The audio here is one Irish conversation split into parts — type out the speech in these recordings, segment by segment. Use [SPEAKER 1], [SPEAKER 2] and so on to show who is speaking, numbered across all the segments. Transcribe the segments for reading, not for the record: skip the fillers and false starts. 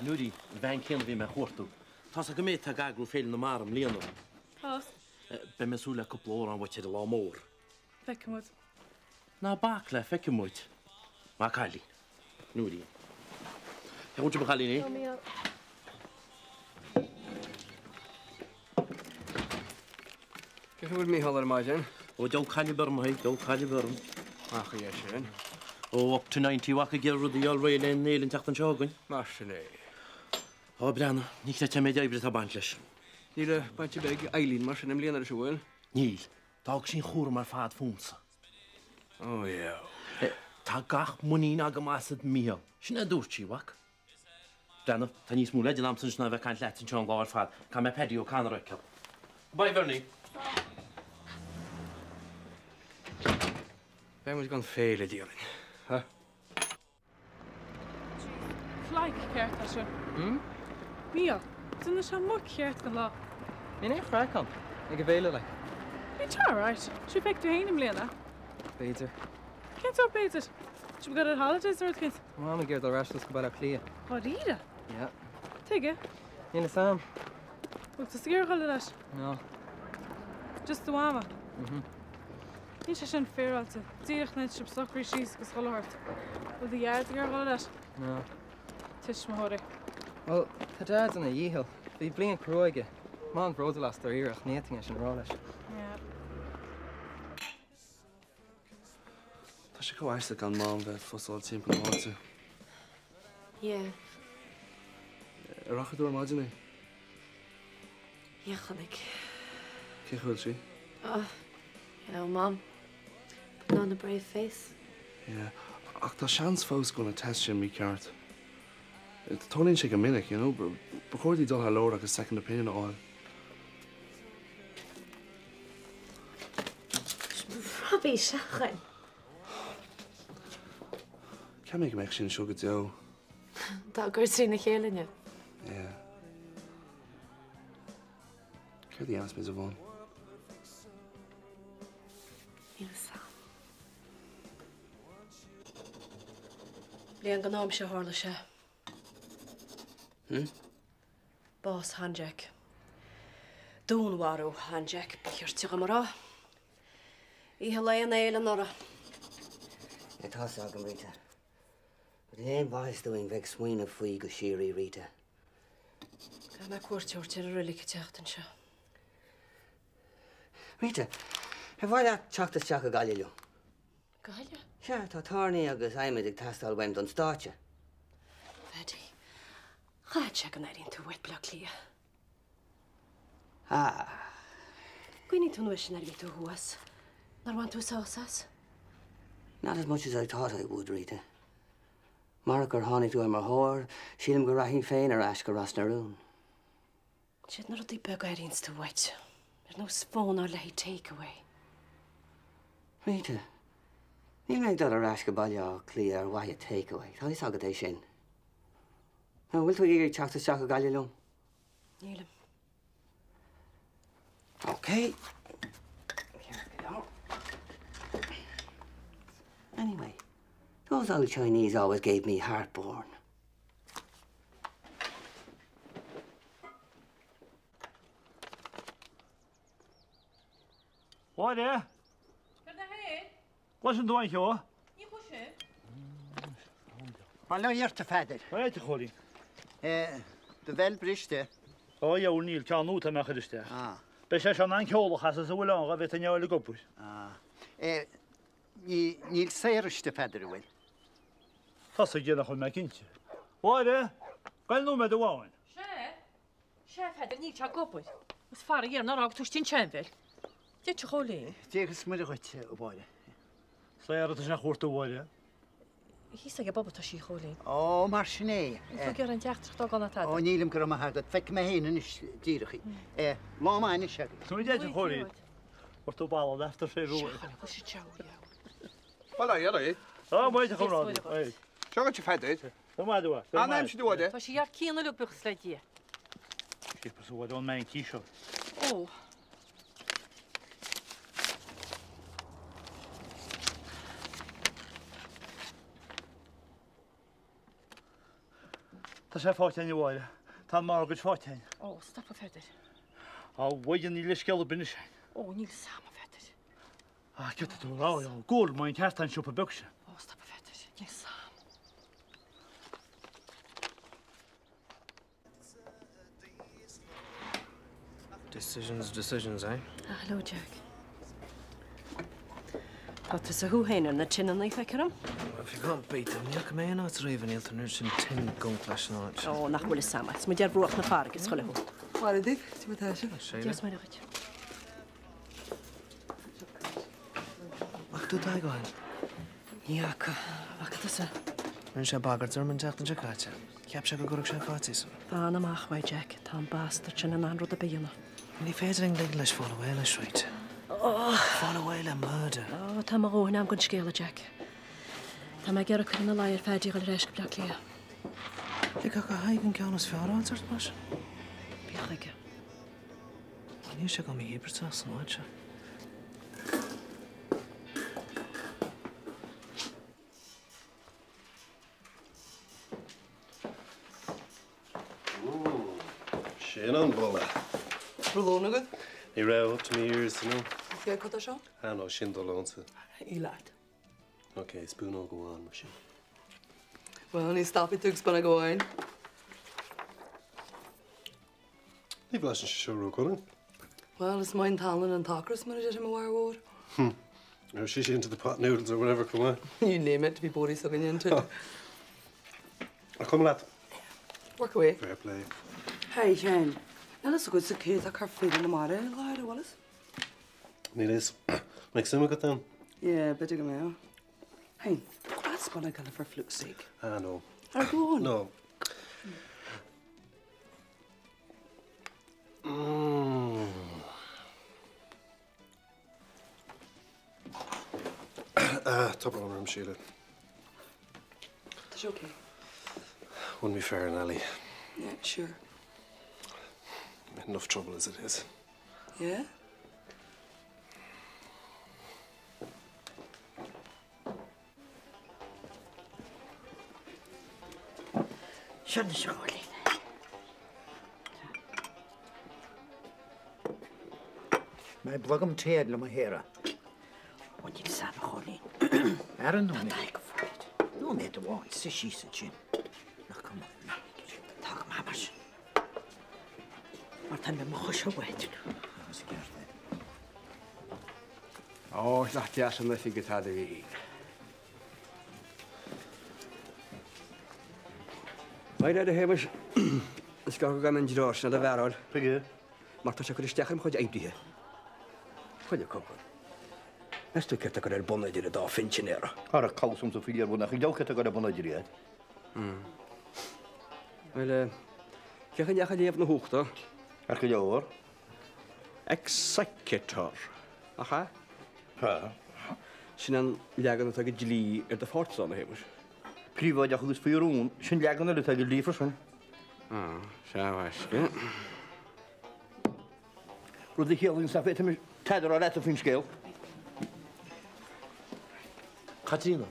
[SPEAKER 1] Nuri, bhein céan bhí me chuirtú. Tá a go méid tá gagrú féil na mar am líanú.
[SPEAKER 2] Tás?
[SPEAKER 1] Be me súla cúpla óra an bhaite lá mór.
[SPEAKER 2] Fecimúd.
[SPEAKER 1] Ná bach le fecimúid. Má cailí. Nuri. Heúte ba cailí ní?
[SPEAKER 2] Míl.
[SPEAKER 3] Bhfuil mí hallar maidin?
[SPEAKER 1] Ó deol cailí barm haid, deol cailí barm.
[SPEAKER 3] Ach, é sin.
[SPEAKER 1] Ó up to 90 wacha gearú í alréil in néil an teachtan seogain.
[SPEAKER 3] Mar sin é.
[SPEAKER 1] Ó breanna, ní te méid ébre a bant leis.
[SPEAKER 3] Níle bainte beg Eileen mar sin am líanaar se bhfuil?
[SPEAKER 1] Níl, dág sin chóra mar fad fúnsa.
[SPEAKER 3] Ó, yeah.
[SPEAKER 1] Tá gach muín aga masad míal. Sin a dúirtí wach. Breanna, tá níos mú leidir amsan sinna bheith caint letin seán gáir fad, cá me pedi ó canar aice. Bai Verní.
[SPEAKER 3] Ben moet gan féle dierin. Ha?
[SPEAKER 2] Flaik ceart a sin. Míl, duna se mu ceart go lá.
[SPEAKER 4] Mín é freican, ag go bhéile le.
[SPEAKER 2] Ní táráit, si feic tú héanam léana.
[SPEAKER 4] Beidir.
[SPEAKER 2] Cint ó beidir? Si go ar holidays or cint?
[SPEAKER 4] Mána ggéir do rastas go bailach lia.
[SPEAKER 2] Á ríra?
[SPEAKER 4] Ja.
[SPEAKER 2] Tuige?
[SPEAKER 4] Nína sam.
[SPEAKER 2] Bút is gur chola leis.
[SPEAKER 4] No.
[SPEAKER 2] Just do ama. Ní sé sin féráilte. Díach na sib socrí síos go scoilhart. Bú d dheart gur chola leis.
[SPEAKER 4] No.
[SPEAKER 2] Tis mo hóra.
[SPEAKER 4] Well, tá dad anna dhíhil. Bhí blian croige. Má an bróda las ar iarach néting sin rá leis.
[SPEAKER 3] Tá sé go aiste gan má bheith fósáil timp an áte.
[SPEAKER 5] Yeah.
[SPEAKER 3] Arachadú ar maidin é?
[SPEAKER 5] Iachannig.
[SPEAKER 3] Cé chuil si?
[SPEAKER 5] Oh, hello, Mom. Put on a brave face.
[SPEAKER 3] Yeah. Ach tá seans fós gona test sin mí ceart. Tóninn sé go minic, you know, bacordí dul lór agus second opinion áil.
[SPEAKER 5] Robbie, seachan.
[SPEAKER 3] Ce mé go meid sin seo go deo?
[SPEAKER 5] Tá gur trí na chéalainne.
[SPEAKER 3] Yeah. Céir dí anas mé a bhain?
[SPEAKER 5] Níl sam. Léon gan nám se hála se. Bás Hanjack. Dún warú Hanjack, bíir tuga mará. Ihe leon éile nora.
[SPEAKER 6] Tá agam Rita. But éon bhais doing bheith smuoine faoi go sirí Rita.
[SPEAKER 5] Ga me cuairteoir tir a rilí teachtan se.
[SPEAKER 6] Rita, bhhaile teachtas teach a gaiile.
[SPEAKER 5] Gaile?
[SPEAKER 6] Se, tá tarnaí agus aimiid ag tastal weim don státe.
[SPEAKER 5] Fedi. Chaid se gan éiríonn tú wet blach lia. Gwini tú nuis sin ar tú huas. Nar want tú sásas?
[SPEAKER 6] Not as much as I thought I would, Rita. Mark ar tháinig tú am mar thóir, sílim go raithín féin ar as go ras narún.
[SPEAKER 5] Siad na rudí beg éiríonn tú wet. No sfón ar lei takeaway.
[SPEAKER 6] Rita, níl méid dul ar as go baile clí ar waithe takeaway. Tá is agad é sin. No, bhfuil tú ír teachtas teach a gaiile lom?
[SPEAKER 5] Nílim.
[SPEAKER 6] Okay. Here we go. Anyway, those old Chinese always gave me heartburn.
[SPEAKER 7] What there? Listen to one here.
[SPEAKER 8] Well, now you're to feather.
[SPEAKER 7] Where are you calling?
[SPEAKER 8] The well briste.
[SPEAKER 7] Oh, yeah, O'Neill, can't know to make it there.
[SPEAKER 8] But
[SPEAKER 7] she's an anchor, has a will on, with a new gopus.
[SPEAKER 8] You'll say a feather will.
[SPEAKER 7] That's a general McKinsey. What there? Well, no matter what.
[SPEAKER 9] Chef had a neat gopus. Was far a year, not out to Stincheville. Did you hold in?
[SPEAKER 8] Take a smell of it, boy.
[SPEAKER 7] Say, it is a quarter warrior.
[SPEAKER 9] He's like a bubble to she holding.
[SPEAKER 8] Oh, Marchine.
[SPEAKER 9] You're an jack dog on a tad.
[SPEAKER 8] Oh, Neil Grama had it. Feck me in his dearchy. Mama and his shaggy.
[SPEAKER 7] So we did hold it. Or to ball after say rule.
[SPEAKER 10] Well, I ready.
[SPEAKER 7] Oh, wait to come on.
[SPEAKER 10] Show what you've had it.
[SPEAKER 7] No matter what.
[SPEAKER 10] I'm to do it.
[SPEAKER 9] Was she your key on the look book slide here?
[SPEAKER 7] She was don't mind t-shirt.
[SPEAKER 9] Oh.
[SPEAKER 7] Tá sé fátein i uair. Tá mar go fátein.
[SPEAKER 9] Ó, stop a feidir.
[SPEAKER 7] Á bhain í le sceall bin sé.
[SPEAKER 9] Ó, níl sama feidir.
[SPEAKER 7] Á ce tú rá ggóil main ceartain siúpa buse.
[SPEAKER 9] Ó, stop a feidir. Níl sam.
[SPEAKER 4] Decisions, eh?
[SPEAKER 5] Hello, Jack. Wat is er hoe heen en het chinnen niet wekken hem?
[SPEAKER 4] If you can't beat them, you come in at Raven Hill to nurse in 10 gun clash night.
[SPEAKER 5] Oh, nach wel samen. Het moet jij broek naar vark is geloof.
[SPEAKER 11] Waar is dit? Zie wat hij zegt.
[SPEAKER 5] Yes, maar dat.
[SPEAKER 4] Wat doet hij gaan?
[SPEAKER 5] Ja, wat is er?
[SPEAKER 4] Een shabagger er met echt een jacketje. Ik heb ze gekocht zijn faties.
[SPEAKER 5] Van hem ach, wij Jack. Dan bastard je een andere bij je.
[SPEAKER 4] En die federing ligt les follow away les Sraith.
[SPEAKER 5] Oh,
[SPEAKER 4] follow away le murder.
[SPEAKER 5] Oh, tam maar gewoon aan kon schelen, Jack. Tam maar geruk in de laier verder al reis geplakt leer.
[SPEAKER 4] Ik ga gaan gaan als verhaal soort pas.
[SPEAKER 5] Biege.
[SPEAKER 4] Wanneer ze gaan me hier precies nooit.
[SPEAKER 12] Sin an bolla.
[SPEAKER 11] Brulóna go?
[SPEAKER 12] Ní ra up to my ears, you know.
[SPEAKER 11] Fé chu seo?
[SPEAKER 12] I know, sin do lánsa.
[SPEAKER 11] Í leid.
[SPEAKER 12] Okay, spoon all go on, machine.
[SPEAKER 11] Well, ní stoppi tugs banna goáin.
[SPEAKER 12] Ní blas an siúrú gonin.
[SPEAKER 11] Well, is mine talan and talkers mar is am war.
[SPEAKER 12] Or she's into the pot noodles or whatever, come on.
[SPEAKER 11] You name it, to be body sucking into it.
[SPEAKER 12] I'll come lad.
[SPEAKER 11] Work away.
[SPEAKER 12] Fair play.
[SPEAKER 11] Hey, Shane. Now let's go to the kids. I can't feed in the mare. Lyra, Wallace.
[SPEAKER 12] Ní is. Make some of it then.
[SPEAKER 11] Yeah, better go now. Hey, that's what I got for fluke's sake.
[SPEAKER 12] I know.
[SPEAKER 11] Oh, go on.
[SPEAKER 12] No. Top of room, Sheila.
[SPEAKER 11] That's okay.
[SPEAKER 12] Wouldn't be fair, Nelly.
[SPEAKER 11] Yeah, sure.
[SPEAKER 12] Enough trouble as it is.
[SPEAKER 11] Yeah?
[SPEAKER 8] Sian Shirley. My blogum chéad le héra. What you say, Holly? Aaron, no need. No need to watch. Say she's a chin. Now come on, talk, mamas. What time am I going to wait?
[SPEAKER 13] Oh, ich dachte ja schon, dass ich getan habe. Wij de hemels. Ik ga gaan met je naar de wereld.
[SPEAKER 7] Piggy.
[SPEAKER 13] Maar dat je kunt steken, moet je eindigen. Ga je kopen. Is het ook dat er bonnen die daar vinden nera?
[SPEAKER 7] Har kous om zoveel jaar wonen. Ik denk dat er bonnen die uit.
[SPEAKER 13] Wel, je gaat je even naar hoogte.
[SPEAKER 7] Er ga je hoor.
[SPEAKER 13] Executor. Aha.
[SPEAKER 7] Ja.
[SPEAKER 13] Zijn jagen dat ik jullie de voortzone hebben.
[SPEAKER 7] Privat ja goed voor jeroen. Zijn jagen dat ik liever zijn.
[SPEAKER 13] Ah, zo was het.
[SPEAKER 7] Roedd ik heel in staf weten met tijd er al uit te vinden scheel.
[SPEAKER 1] Katrina.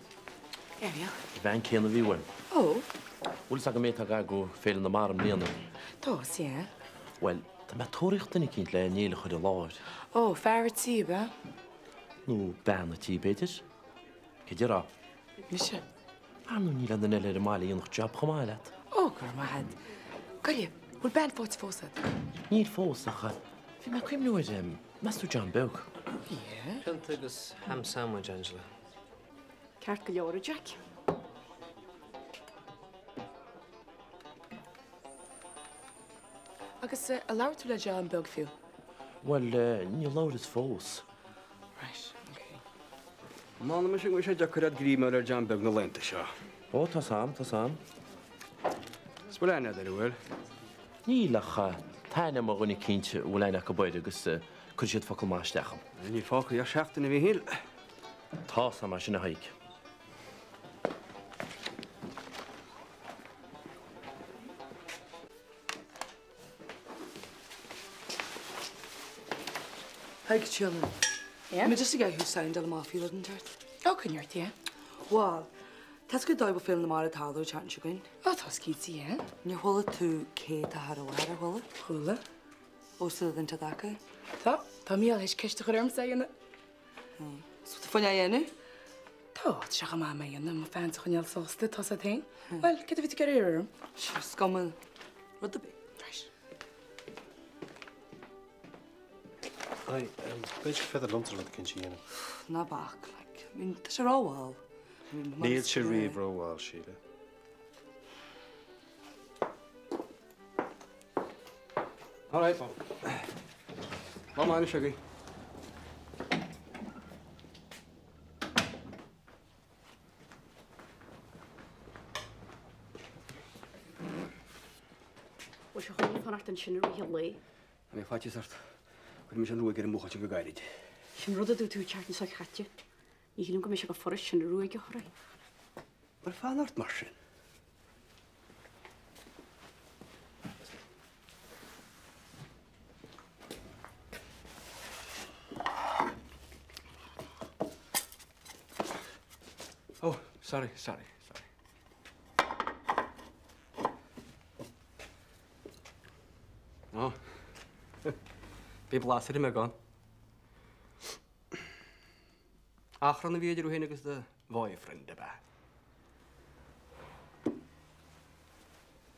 [SPEAKER 5] Ja, ja.
[SPEAKER 1] Ben kennen wie wel.
[SPEAKER 5] Oh.
[SPEAKER 1] Hoe zeg je met elkaar go veel in de marm nemen?
[SPEAKER 5] Toch, ja.
[SPEAKER 1] Wel, de methodiek niet kind lijn hele goede laat.
[SPEAKER 5] Oh, favorite siebe.
[SPEAKER 1] Nu bijna typetjes. Kijk
[SPEAKER 5] Is je?
[SPEAKER 1] Nu niet aan de nelle de malen nog job gemaakt.
[SPEAKER 5] Oh, maar kan je? Hoe ben je voor het?
[SPEAKER 1] Niet voorzeggen. Wie maakt hem nooit hem? Mas du John Belk?
[SPEAKER 5] Ja.
[SPEAKER 4] Kunt u dus ham sandwich, Angela?
[SPEAKER 5] Kaart gejoren, Jack. Agus a leir tú le John Belk fiú?
[SPEAKER 1] Wel, niet lood het vols.
[SPEAKER 5] Right, okay.
[SPEAKER 13] Man, misschien moet je dat kunnen griemen naar Jan Bug naar lente, zo.
[SPEAKER 1] Oh, tas aan.
[SPEAKER 13] Spelen net er wel.
[SPEAKER 1] Niet lachen. Tijden maar een kindje, hoe lijn ik erbij de guste, kun je het vakkel maar steken.
[SPEAKER 13] En die vakkel, ja, schacht in de heel.
[SPEAKER 1] Tas aan maar je naar hik.
[SPEAKER 11] Hey, chilling.
[SPEAKER 5] Yeah?
[SPEAKER 11] Maar just a guy who signed all the mafia, didn't it?
[SPEAKER 5] Oh, can you hear?
[SPEAKER 11] Well, Tás go dóibh film na mar a talú tean siúgain.
[SPEAKER 2] Ó, tá cíti, é?
[SPEAKER 11] Ní chola tú céad a uair chola?
[SPEAKER 2] Chola?
[SPEAKER 11] Ósta den dacha?
[SPEAKER 2] Tá mí héis ceiste chu arm saana.
[SPEAKER 11] Sú fan dhéana?
[SPEAKER 2] Tá seach má mé dhéana má fan chuneal sósta tá a tain? Well, ce bhí go éarm?
[SPEAKER 11] Scoman rud a bí.
[SPEAKER 12] Ai, beidir feidir luntar rud cin sin.
[SPEAKER 11] Na bach, tá sé ráháil.
[SPEAKER 12] Níl sé riomh róháil siad.
[SPEAKER 13] All right, Bob. Come on, Shuggy.
[SPEAKER 5] Wa se chuin fan an sin ri le.
[SPEAKER 13] Mé fáte sart. Chu mis an ruúig ar an mcha go gaiid.
[SPEAKER 5] Sin rud a dú tú teartn sa chatte. Ní hím go mé se go forris sin ruúige choraí.
[SPEAKER 13] Mar fáart mar sin. Oh, sorry. No. Bí blasir me gan. Achran na bhéidir héna agus de bháifrin de ba.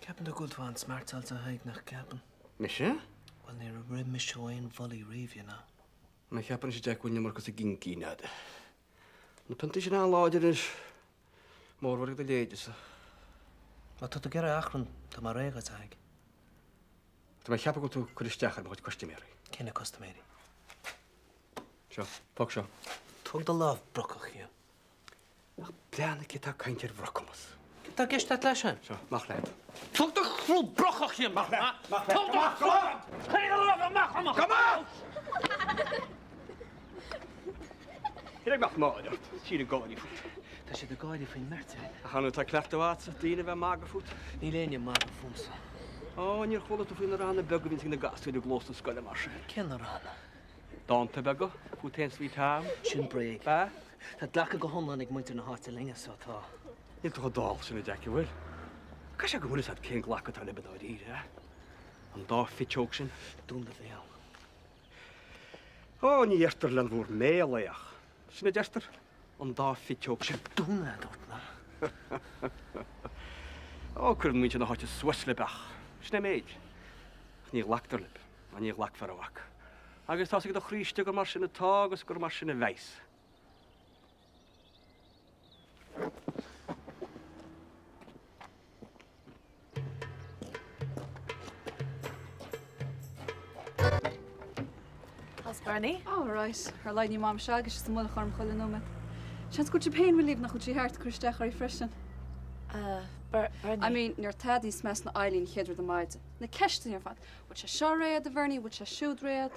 [SPEAKER 1] Ceapan do gúilháin smartáil a haig nach ceapan.
[SPEAKER 13] Me sé?
[SPEAKER 1] Well, ní a rib me seoin bholí riomh na.
[SPEAKER 13] Me cheapan sé deachhaine mar gus a gincíinead. Na pinta sin an láidir is mórhar de léide sa.
[SPEAKER 1] Má tu a gur achran tá mar réagad haig.
[SPEAKER 13] Tá me cheapa go tú chuisteachar máid costiméir.
[SPEAKER 1] Cinna costaméiri.
[SPEAKER 13] Seo, fog seo.
[SPEAKER 1] Tug do láh brocach chiam.
[SPEAKER 13] Bleanna cí tá caintear bhrocamas.
[SPEAKER 1] Tá gist leis sin?
[SPEAKER 13] Seo, mach leid.
[SPEAKER 1] Tug do chrú brocach chiam, mach leid. Tug do chrú! Chéad a mach amach!
[SPEAKER 13] Come on! Híag mach máidir, síad an gáidí fút.
[SPEAKER 1] Tá sé do gáidí faoin merte.
[SPEAKER 13] A chanú tá cleachtahása, dína bheith mága fút.
[SPEAKER 1] Ní léine mága fumsa.
[SPEAKER 13] Ó, níor chola tú faoin rána bega vín na gasú do glósta scoile mar sin.
[SPEAKER 1] Cin rána?
[SPEAKER 13] Dánta bega, chu ten sví tám.
[SPEAKER 1] Sin breig.
[SPEAKER 13] Ba?
[SPEAKER 1] Tá dlacha go honnain ag muintir na háta linge sa tá.
[SPEAKER 13] Níl tú dál sinna deaci bhfuil. Ca sé go bhfuil ad cén ghlacha tá libedáid íre, eh? An dá fiteog sin.
[SPEAKER 1] Dún da bhéal.
[SPEAKER 13] Ó, ní eistar len bhór méléach. Sinna deistar? An dá fiteog sin.
[SPEAKER 1] Dún na dút na.
[SPEAKER 13] Ó, chuir muinte na háte swislibach. Sinna méid. Ní lachtar lib, a ní lach fer amach. Agus tá go do chríiste gur mar sinna tá agus gur mar sinna bheis.
[SPEAKER 9] How's Bernie?
[SPEAKER 14] Oh, right. Her leidní mám se agus is mula chum choile nóid. Sean go pein bhfuil líb nach chutí heart chuisteach ar freisin.
[SPEAKER 9] Bernie.
[SPEAKER 14] I mean, níor tadí mes na Eileen chéidir de maidide. Na ceistin ar fan. Bud se seo réad a bharní, bud se siúd réad.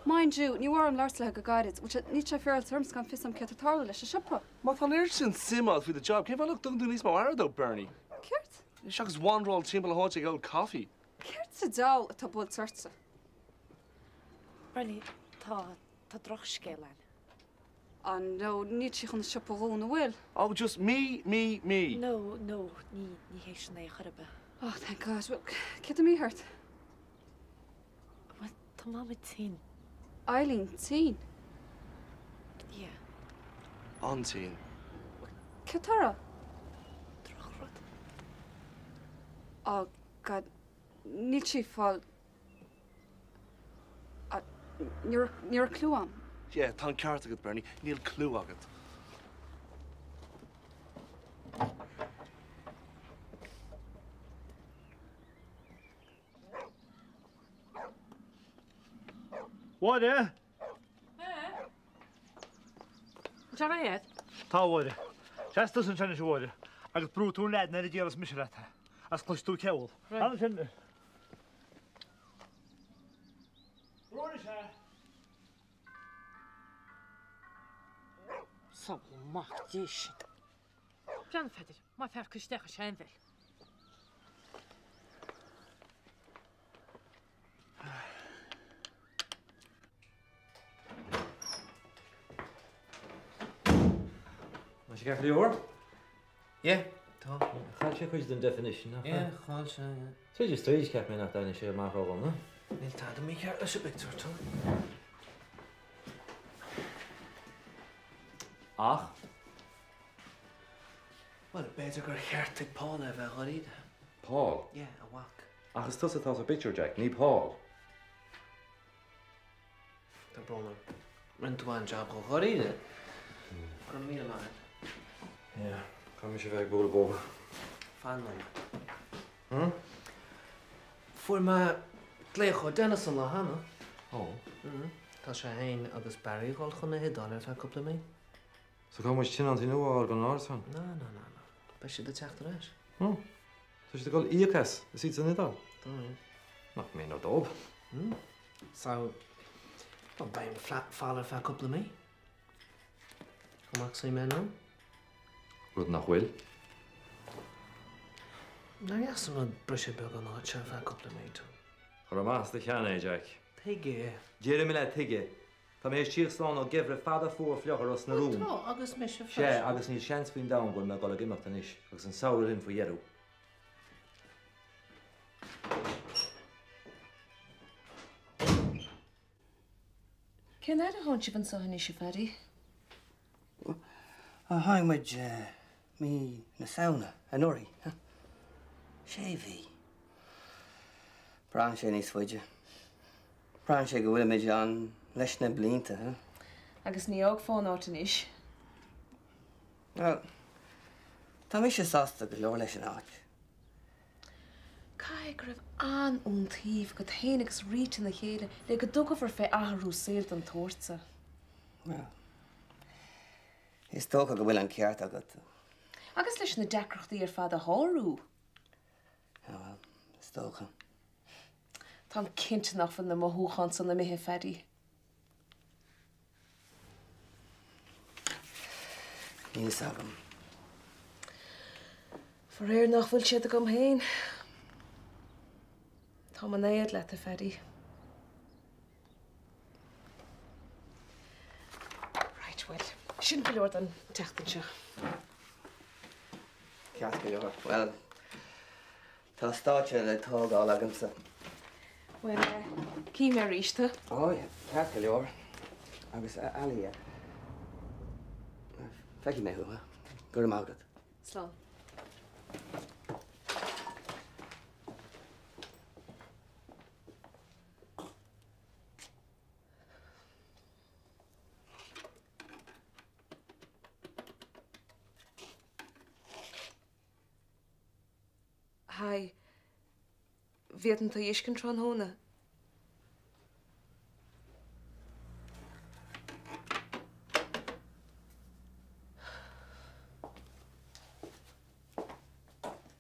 [SPEAKER 14] Mind you, ní war an láirsle go gaiid, bud se ní se fearil terms gan fisam cetartála leis a sipa.
[SPEAKER 3] Má tá léir sin simá fi the job. Céim bhach dún níos má airdo, Bernie.
[SPEAKER 14] Ceirt?
[SPEAKER 3] Seachas bháinráil timp a háte go coffee.
[SPEAKER 14] Ceirt sa dá atá bud sorsa.
[SPEAKER 9] Bernie, tá droch scélan.
[SPEAKER 14] An no, ní si chun sipa rún a bhfuil.
[SPEAKER 3] Oh, just me.
[SPEAKER 9] No, ní hééis na chorbe.
[SPEAKER 14] Oh, thank God. Well, cit a mí hart?
[SPEAKER 9] Tá má mit tí.
[SPEAKER 14] Eileen, tí?
[SPEAKER 9] Yeah.
[SPEAKER 3] Antín.
[SPEAKER 14] Cetara?
[SPEAKER 9] Droch rud.
[SPEAKER 14] Oh, God. Ní si fáil. Níor a clúam.
[SPEAKER 3] Yeah, tá ceart agad, Bernie. Níl clú agad.
[SPEAKER 7] What, eh?
[SPEAKER 9] John Ed?
[SPEAKER 7] Tá bhide. Seasta san sena bhide. Agus brú tú leid na díalas misisireata. As clúis tú ceil. Anna sin. Róir se.
[SPEAKER 9] Sam mach díis. John Feder, má fer chuisteach a sein bhil.
[SPEAKER 13] Mas je krijgt die hoor.
[SPEAKER 1] Yeah, tá.
[SPEAKER 15] Chail sé chuid den definition.
[SPEAKER 1] Yeah, cháil sé.
[SPEAKER 15] Tuidir stríos ceap mé nach daine sé marthógáil, na?
[SPEAKER 1] Níl tá mí cear leis a picture tá.
[SPEAKER 15] Ach?
[SPEAKER 1] Well, beidir gur cheartigh Paul a bheith choiríd.
[SPEAKER 15] Paul?
[SPEAKER 1] Yeah, a whack.
[SPEAKER 15] Achas tus atá a picture Jack, ní Paul.
[SPEAKER 1] Tá brona. Rintuáin job go choiríde. Gur mí leid.
[SPEAKER 15] Yeah, come sé bheith bóla bóga.
[SPEAKER 1] Fan nom. Fuair me lécho Denison le hana.
[SPEAKER 15] Oh.
[SPEAKER 1] Tá sé hain agus Barry gáil chun na hidáir fe coppla mé.
[SPEAKER 15] So come much tin an tin uair gan ásan?
[SPEAKER 1] No. Bei sé de teachtar éis.
[SPEAKER 15] So sé gáil íocas, is íd san idá?
[SPEAKER 1] Tá.
[SPEAKER 15] Nach mé nó dób.
[SPEAKER 1] So, well, baim fálar fe coppla mé. Chumach sé mé nó?
[SPEAKER 15] Rud nach bhfuil.
[SPEAKER 1] Na gas an brise beg an áid se fe coppla mé tú.
[SPEAKER 15] Chor más de cheanna, Jack.
[SPEAKER 1] Teige.
[SPEAKER 15] Déir mi le tuige. Tá mé tíoch slán ó gifre fada fuair fleochar os na rúm.
[SPEAKER 1] Tá, agus mé se
[SPEAKER 15] sé agus níl seans faoin dam goil me gola gimachta níos, agus an saoir in fa dhearú.
[SPEAKER 5] Cén ar a hán si fan sohanna si fari?
[SPEAKER 6] A haimid mí na Samhna, an Uri. Sé bhí. Bran sé níos fuide. Bran sé go bhfuil méid an leis na blianta.
[SPEAKER 5] Agus ní ág fáin áta níos.
[SPEAKER 6] Well, tá mé sé sásta go leor leis an áit.
[SPEAKER 5] Cai go raibh an úntaíomh go théanagus ríte na chéile le go dogahar fé athrú séir an tóirsa.
[SPEAKER 6] Well, is tócha go bhfuil an ceart agat.
[SPEAKER 5] Agus leis na decrochtaí ar fad a háú.
[SPEAKER 6] Well, is tócha.
[SPEAKER 5] Tá cinnte nach fan na mothúchan san na mithe fedi.
[SPEAKER 6] Níos agam.
[SPEAKER 5] For réir nach bhfuil siad a gom héin. Tá man éiad le a fedi. Right, well, sin go leor an teachtain seo.
[SPEAKER 6] Ceart go leor. Well, tá státe le tógáil agamsa.
[SPEAKER 5] Well, cí mé ríiste?
[SPEAKER 6] Oh, yeah, ceart go leor. Agus Alí, feici mé hua. Gur am agad.
[SPEAKER 5] Slán. Hai, bhíad an tá dhéiscin trán hóna.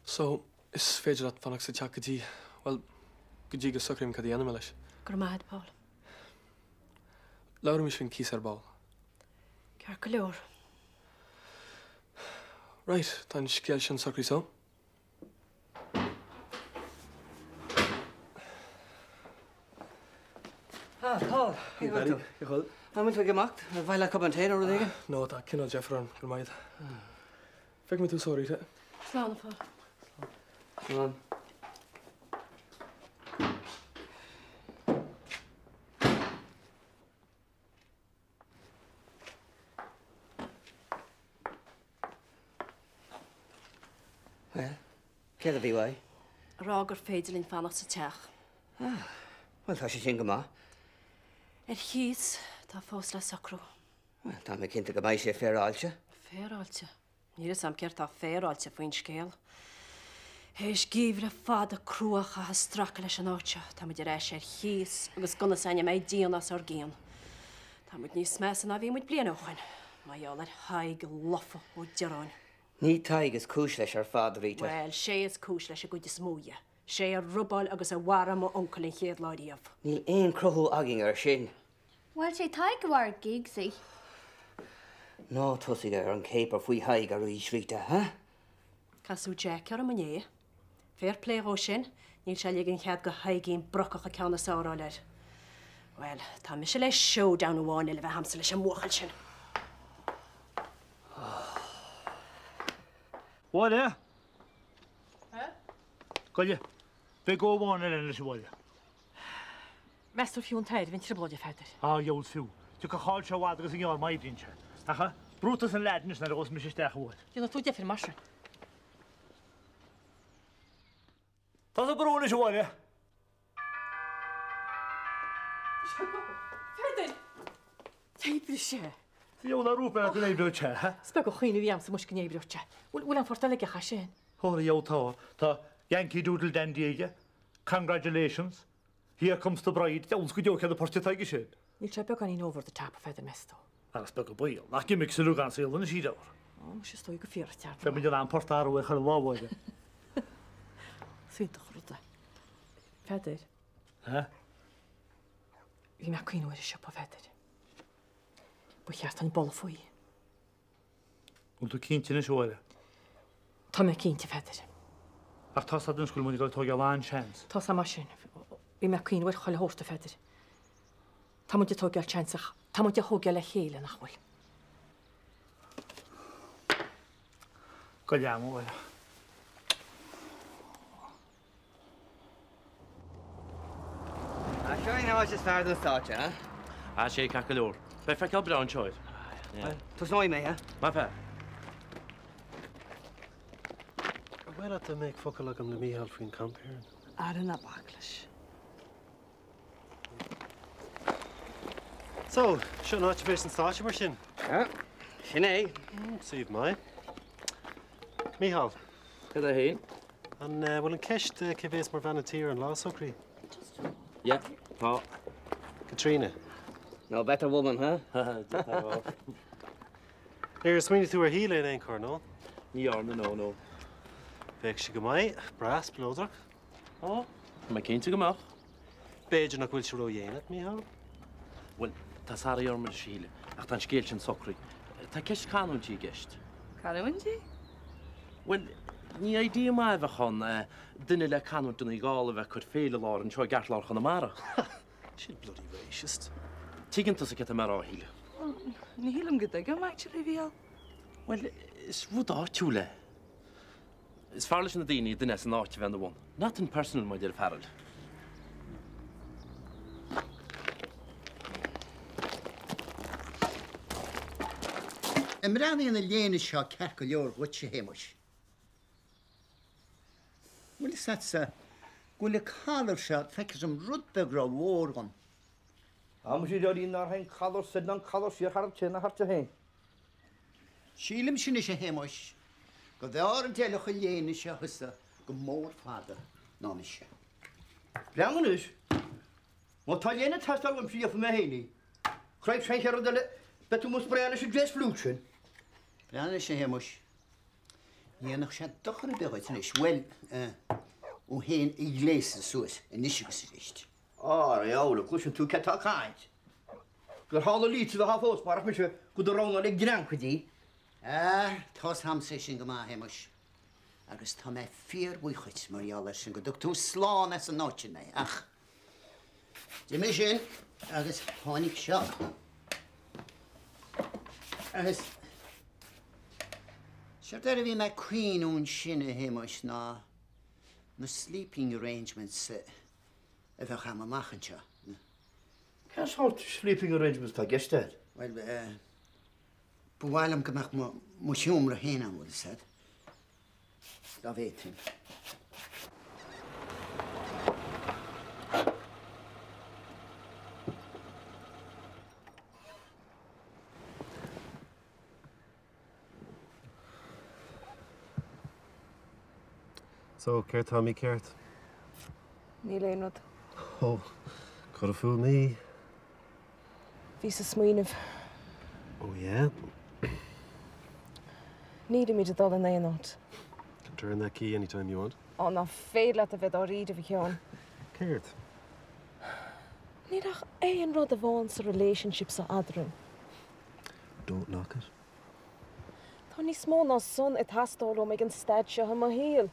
[SPEAKER 3] So, is féidir at fannach sa teach gotí, well, go dtí go sucrim cad dhéanam leis.
[SPEAKER 5] Gur maithid, Paul.
[SPEAKER 3] Laura mis fin cís ar ball.
[SPEAKER 5] Cear go leor.
[SPEAKER 3] Right, tá scéal sin sucrí so.
[SPEAKER 6] Paul,
[SPEAKER 3] Hey, Barry. Chol.
[SPEAKER 6] Tá muid go macht, bhaile le cabantéin ó dhéige?
[SPEAKER 3] No, tá cinál Jeffran, gur maid. Feic mi tú sórí, te?
[SPEAKER 5] Slán, Paul.
[SPEAKER 6] Slán. Well, céad a bhí bhaid?
[SPEAKER 5] Rá gur féidirlín fannach sa teach.
[SPEAKER 6] Well, tá sé sin go maith.
[SPEAKER 5] Chios, tá fós le sacrú.
[SPEAKER 6] Well, tá mé cinnta go bhaid sé féráilte.
[SPEAKER 5] Féráilte? Níl sam ceart tá féráilte faoin scéal. Héis gíomh le fad a cruacha a stracha leis an áite. Tá muid ar éis chios agus gona saine méid díanas ar géan. Tá muid níos mesan a bhí muid blian óchain. Má eol ar haig lofa ó dearáin.
[SPEAKER 6] Ní taigus cúis leis ar fád ríte.
[SPEAKER 5] Well, sé is cúis leis a gúide smúide. Sé ar rubáil agus a bhhara mo oncail in chéad láidíomh.
[SPEAKER 6] Níl éon crothú agin ar sin.
[SPEAKER 16] Well, sé taig go bhhar gigsaí.
[SPEAKER 6] Ná tosaigh ar an cépar faoi haig ar ríis ríte, ha?
[SPEAKER 5] Casú Jack ar a mané. Fair play ó sin, níl se ligin chead go haigín brocach a ceanna sáráir. Well, tá mi se leis seo down bháin le bheith hamsa leis an móchail sin.
[SPEAKER 7] What, eh? Colle, be go bháin ar enna bhile.
[SPEAKER 9] Meistr fiún taid, vin tribloide feidir.
[SPEAKER 7] Jód fiú. Tu go cháil se bhád agus gheall mai brinse. Acha, brútas an leidnis na os mis isteach bhil.
[SPEAKER 9] Dúna tú defir marse.
[SPEAKER 7] Tá a brúna se bhile.
[SPEAKER 9] Feidir! Teibri sé.
[SPEAKER 7] Jó na rúpa a gnéibreú te, ha?
[SPEAKER 9] Spe go chuoinú bhíam sa mus gnéibreú te. Bhfuil an fortalige cha sin.
[SPEAKER 7] Hóra jó tá Yankee Doodle Dandy. Congratulations. Here comes the bride. Ons go deoch the porte taige sin.
[SPEAKER 9] Níl sé beag an ín over the tap a feidir mesto.
[SPEAKER 7] Agus be go bail. Nach gimmick sa lugan sa ilna sídar.
[SPEAKER 9] Ó, sé stoi go fíor teart.
[SPEAKER 7] Fe mynd an portar o eich ar lábhaide.
[SPEAKER 9] Svíntach ruta. Feidir.
[SPEAKER 7] Ha?
[SPEAKER 9] Bhí me cuioinú ar siop a feidir. Bu cheart an bol faoi.
[SPEAKER 7] Wn tú cínte na seoile.
[SPEAKER 9] Tá me cínte feidir.
[SPEAKER 7] Ach tá sa dyn sgwyl mwyn i gael togi lan chance.
[SPEAKER 9] Tá sa mar sin. Bhí me cuioinú ar choile hósta feidir. Tá muid tógeal chanceach. Tá muid thógeal le chéile nach bhfuil.
[SPEAKER 7] Go leam o bhile.
[SPEAKER 6] Sure how much is fair than thought, yeah?
[SPEAKER 1] sé caca leor. Be feiceal brawn seoir.
[SPEAKER 6] Twas no me, yeah?
[SPEAKER 1] Ma fe.
[SPEAKER 12] Where at the make fuck like on the me help in camp here?
[SPEAKER 11] Arna Backlash.
[SPEAKER 12] So, shouldn't have to be some starch machine.
[SPEAKER 6] Yeah. Sinead.
[SPEAKER 12] Save my. Mihal.
[SPEAKER 1] Good day.
[SPEAKER 12] And will in Kesh the Kibes more vanitier and Law Sucri.
[SPEAKER 1] Yeah. Oh.
[SPEAKER 6] Katrina. No better woman, huh?
[SPEAKER 12] Here's Sweeney to her heel in Anchor, no?
[SPEAKER 1] No.
[SPEAKER 12] Vek she go mai, brass bloder.
[SPEAKER 1] Oh, my keen to come up.
[SPEAKER 12] Beige na will she row yen at Mihal?
[SPEAKER 1] Well, tas ar yor mar síle. Ach tan skeelchen sokri. Ta kesh kanun tí gest.
[SPEAKER 11] Kanun tí?
[SPEAKER 1] Well, ní idea ma bheith chun duine le canú duna gála bheith chud féle lá an seo gartlár chun amara.
[SPEAKER 12] She's bloody racist.
[SPEAKER 1] Tíginn tas a get amara híle.
[SPEAKER 11] Ní hílam go go actually bhíal.
[SPEAKER 1] Well, is rud áitiúle. Is farlis na daoine duine an áiti bhean bhain. Nothing personal, my dear Harold.
[SPEAKER 8] Imrani in the lane seo ceart go leor what sé héimeis. Well, is that go le cálar seo feiceas an rud beag ra mhór gan.
[SPEAKER 17] Am sé deorí nar hain cálar sin an cálar sí har te na harte hain.
[SPEAKER 8] Sílim sin sé héimeis. Go bhear an déile go léana seo husa go mór fada ná is se.
[SPEAKER 17] Bleangan is. Má tá léana tastal an príomh me héine. Chraib sein chear le betu mus breanna sé dress flúsin.
[SPEAKER 8] Breanna sé héimeis. Dhéanach sé dochar a begaid is well ó héin igléise suas in isisigus richt.
[SPEAKER 17] Jála, clusin tú cetá cáint. Gur hála lítí a hafós marach me se go do rána le gran chudí.
[SPEAKER 8] Tás ham sé sin go má héimeis. Agus tá mé fíor buchuit marall sin go tú sláán as an náitina ach. Dé mé sin agus tháinig seo. Agus Sure there bhí me queen ún sin a héimeis ná sleeping arrangements a bheith chama machchan seo.
[SPEAKER 17] Cas halt sleeping arrangements tá gestead?
[SPEAKER 8] Well, bhhailm go meach mo siúmra héana bhfuil said. Dá bhéitin.
[SPEAKER 12] So, Care Tommy Caird.
[SPEAKER 18] Ní léonad.
[SPEAKER 12] Oh, could have fooled me.
[SPEAKER 18] Bhí sa smaoinemh.
[SPEAKER 12] Oh, yeah?
[SPEAKER 18] Níd míid a dul in éonát.
[SPEAKER 12] Can turn that key anytime you want.
[SPEAKER 18] Ó ná féad le a bheith á ríd a bhí ceann.
[SPEAKER 12] Caird.
[SPEAKER 18] Níd ach éon rud a bháin sa relationships a adran.
[SPEAKER 12] Don't knock it.
[SPEAKER 18] Tá ní smó ná son i tastáil ó ag an staid seo ma híal.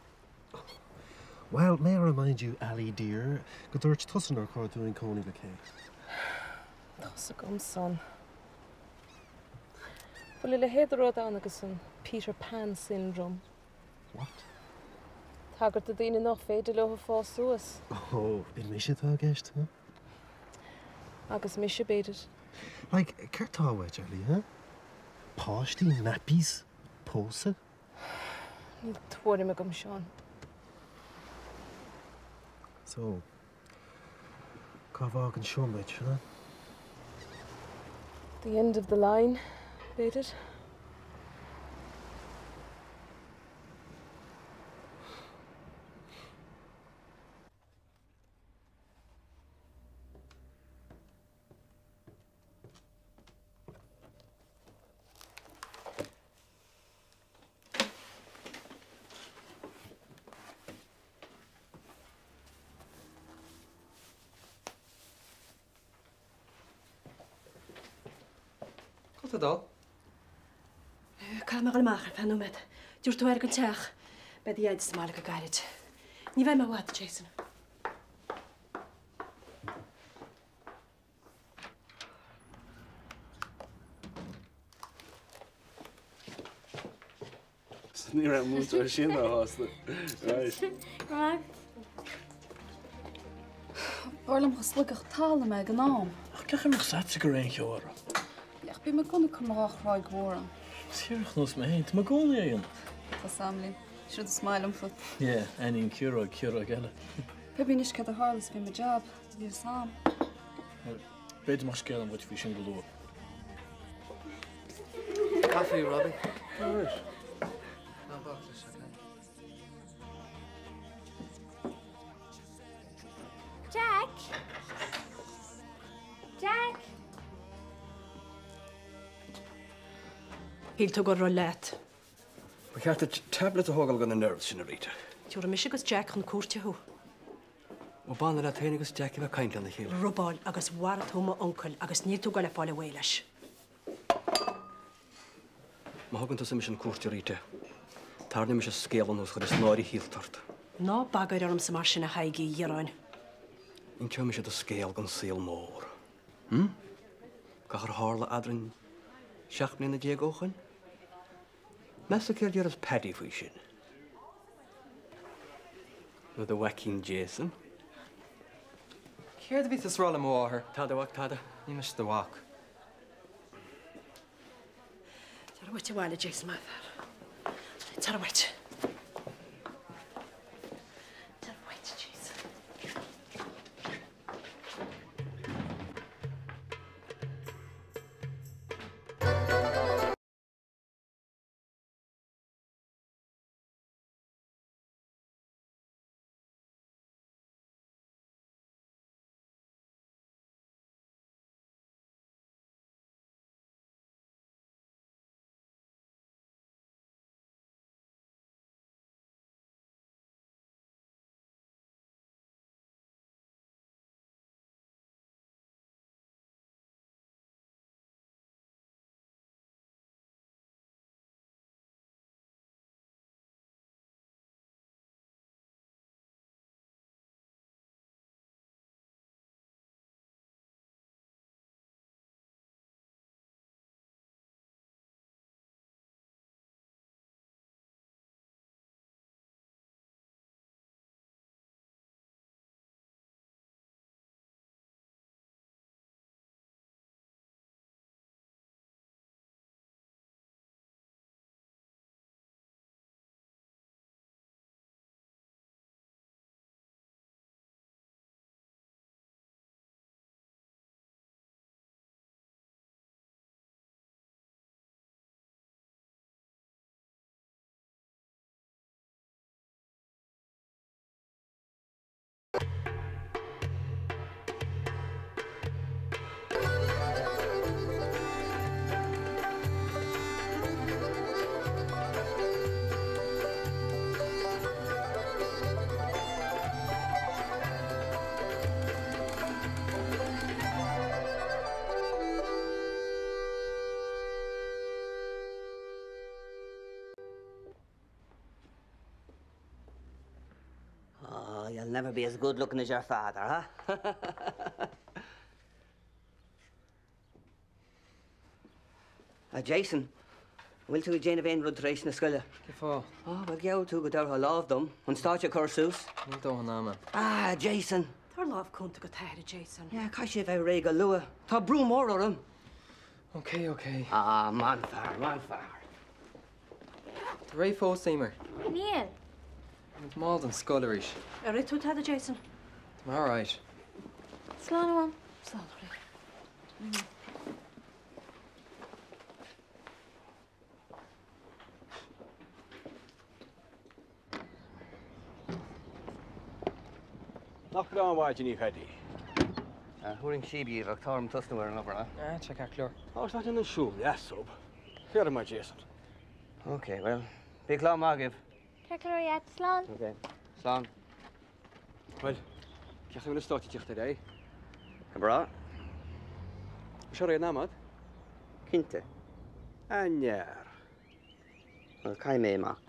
[SPEAKER 12] Well, may I remind you, Ali dear, go dúirt tusan ar cóir doing Coney le cake.
[SPEAKER 18] Tás a gom son. Bhfuil le héad rud an agus an Peter Pan syndrome.
[SPEAKER 12] What?
[SPEAKER 18] Tagart a dtíine nach féidir le fás suas.
[SPEAKER 12] Oh, in mis tá gist, huh?
[SPEAKER 18] Agus mis beidir.
[SPEAKER 12] Like, Kertáwe, Charlie, huh? Páistí, nappies, pósa.
[SPEAKER 18] Ní tuair me gom seán.
[SPEAKER 12] So, Cavag and Shumbit, huh?
[SPEAKER 18] The end of the line, beidir.
[SPEAKER 4] Wat dal?
[SPEAKER 5] Cá mar machar penúmed. Dúir tú ar go teach be dí éid mála go gaiid. Ní bheith má Jason.
[SPEAKER 3] Ní ra múta sin hásta.
[SPEAKER 14] Right. Orlam geslukig talen me genaam.
[SPEAKER 1] Ach, kach hem gezet go réin gehoor.
[SPEAKER 14] Ach, bí me gonne kamach roi gworen.
[SPEAKER 1] Sirch nos me heint, ma gon éon.
[SPEAKER 14] Tá samlí. Should smile am foot.
[SPEAKER 1] Yeah, enin cura gelle.
[SPEAKER 14] Pe nis ke a harles bí me job. Bí sam.
[SPEAKER 1] Beidir mar scéil an bhaid fi sin go
[SPEAKER 4] Coffee, Robbie.
[SPEAKER 1] luair.
[SPEAKER 4] No boxes, okay.
[SPEAKER 16] Jack? Jack?
[SPEAKER 5] Híl tú go ro leit.
[SPEAKER 13] We ceart a tablet a hogal gan na nerves sin a rita.
[SPEAKER 5] Túra mis agus Jack chun cuairteú.
[SPEAKER 13] O ban a teine agus Jack a kaint an na chéile.
[SPEAKER 5] Rubáil agus war thuma onkel agus ní tú go le fáile bhhéiles.
[SPEAKER 13] Ma hagann tú sa mis an cuairte rita. Tarna mis a scélan os chud is náirí híltart.
[SPEAKER 5] Ná bagair orm sa mar sin a haigi dhearáin.
[SPEAKER 13] In ceim mis a scéal gan síl mór. Gachar hála adrin seach blin na diagóchan? Mes a céir dear as paddy fwy sin. With a whacking Jason.
[SPEAKER 4] Céir ví is rála móthair.
[SPEAKER 13] Tada wach tada.
[SPEAKER 4] Ní mis do wach.
[SPEAKER 5] Tar bhaite bhile Jason má fear. Tar bhaite. Tar bhaite, Jason.
[SPEAKER 6] Oh, you'll never be as good looking as your father, huh? Jason, Will tú Jane of Enrod treis na scoile?
[SPEAKER 4] Gifá.
[SPEAKER 6] Well, geall tú go dar ha láv dom, an státe cursús.
[SPEAKER 4] Ní dó ná man.
[SPEAKER 6] Jason.
[SPEAKER 5] Tar láv cúnta go tair Jason.
[SPEAKER 6] Cai sé bheith ré go lua. Tá brú mór orm.
[SPEAKER 4] Okay.
[SPEAKER 6] Man fear.
[SPEAKER 4] The Ray fó Seymour.
[SPEAKER 16] Níl.
[SPEAKER 4] It's mauled and sculleries.
[SPEAKER 5] A ré tú tair Jason.
[SPEAKER 4] I'm all right.
[SPEAKER 16] Slán am.
[SPEAKER 5] Slán ré.
[SPEAKER 13] Nach go an bhaid ní chedí.
[SPEAKER 6] Thuring síbí ag tám tusnúir an opera.
[SPEAKER 4] Check out clear.
[SPEAKER 13] Ás na in an siúl, sub. Féar mai Jason.
[SPEAKER 6] Okay, well, big lá mágibh.
[SPEAKER 16] Ceir slán.
[SPEAKER 6] Okay, slán.
[SPEAKER 13] Well, ceach na státi tíocht é.
[SPEAKER 6] Bra?
[SPEAKER 13] Seo ré námad?
[SPEAKER 6] Cinte.
[SPEAKER 13] Anjar.
[SPEAKER 6] Well, cai mé macht.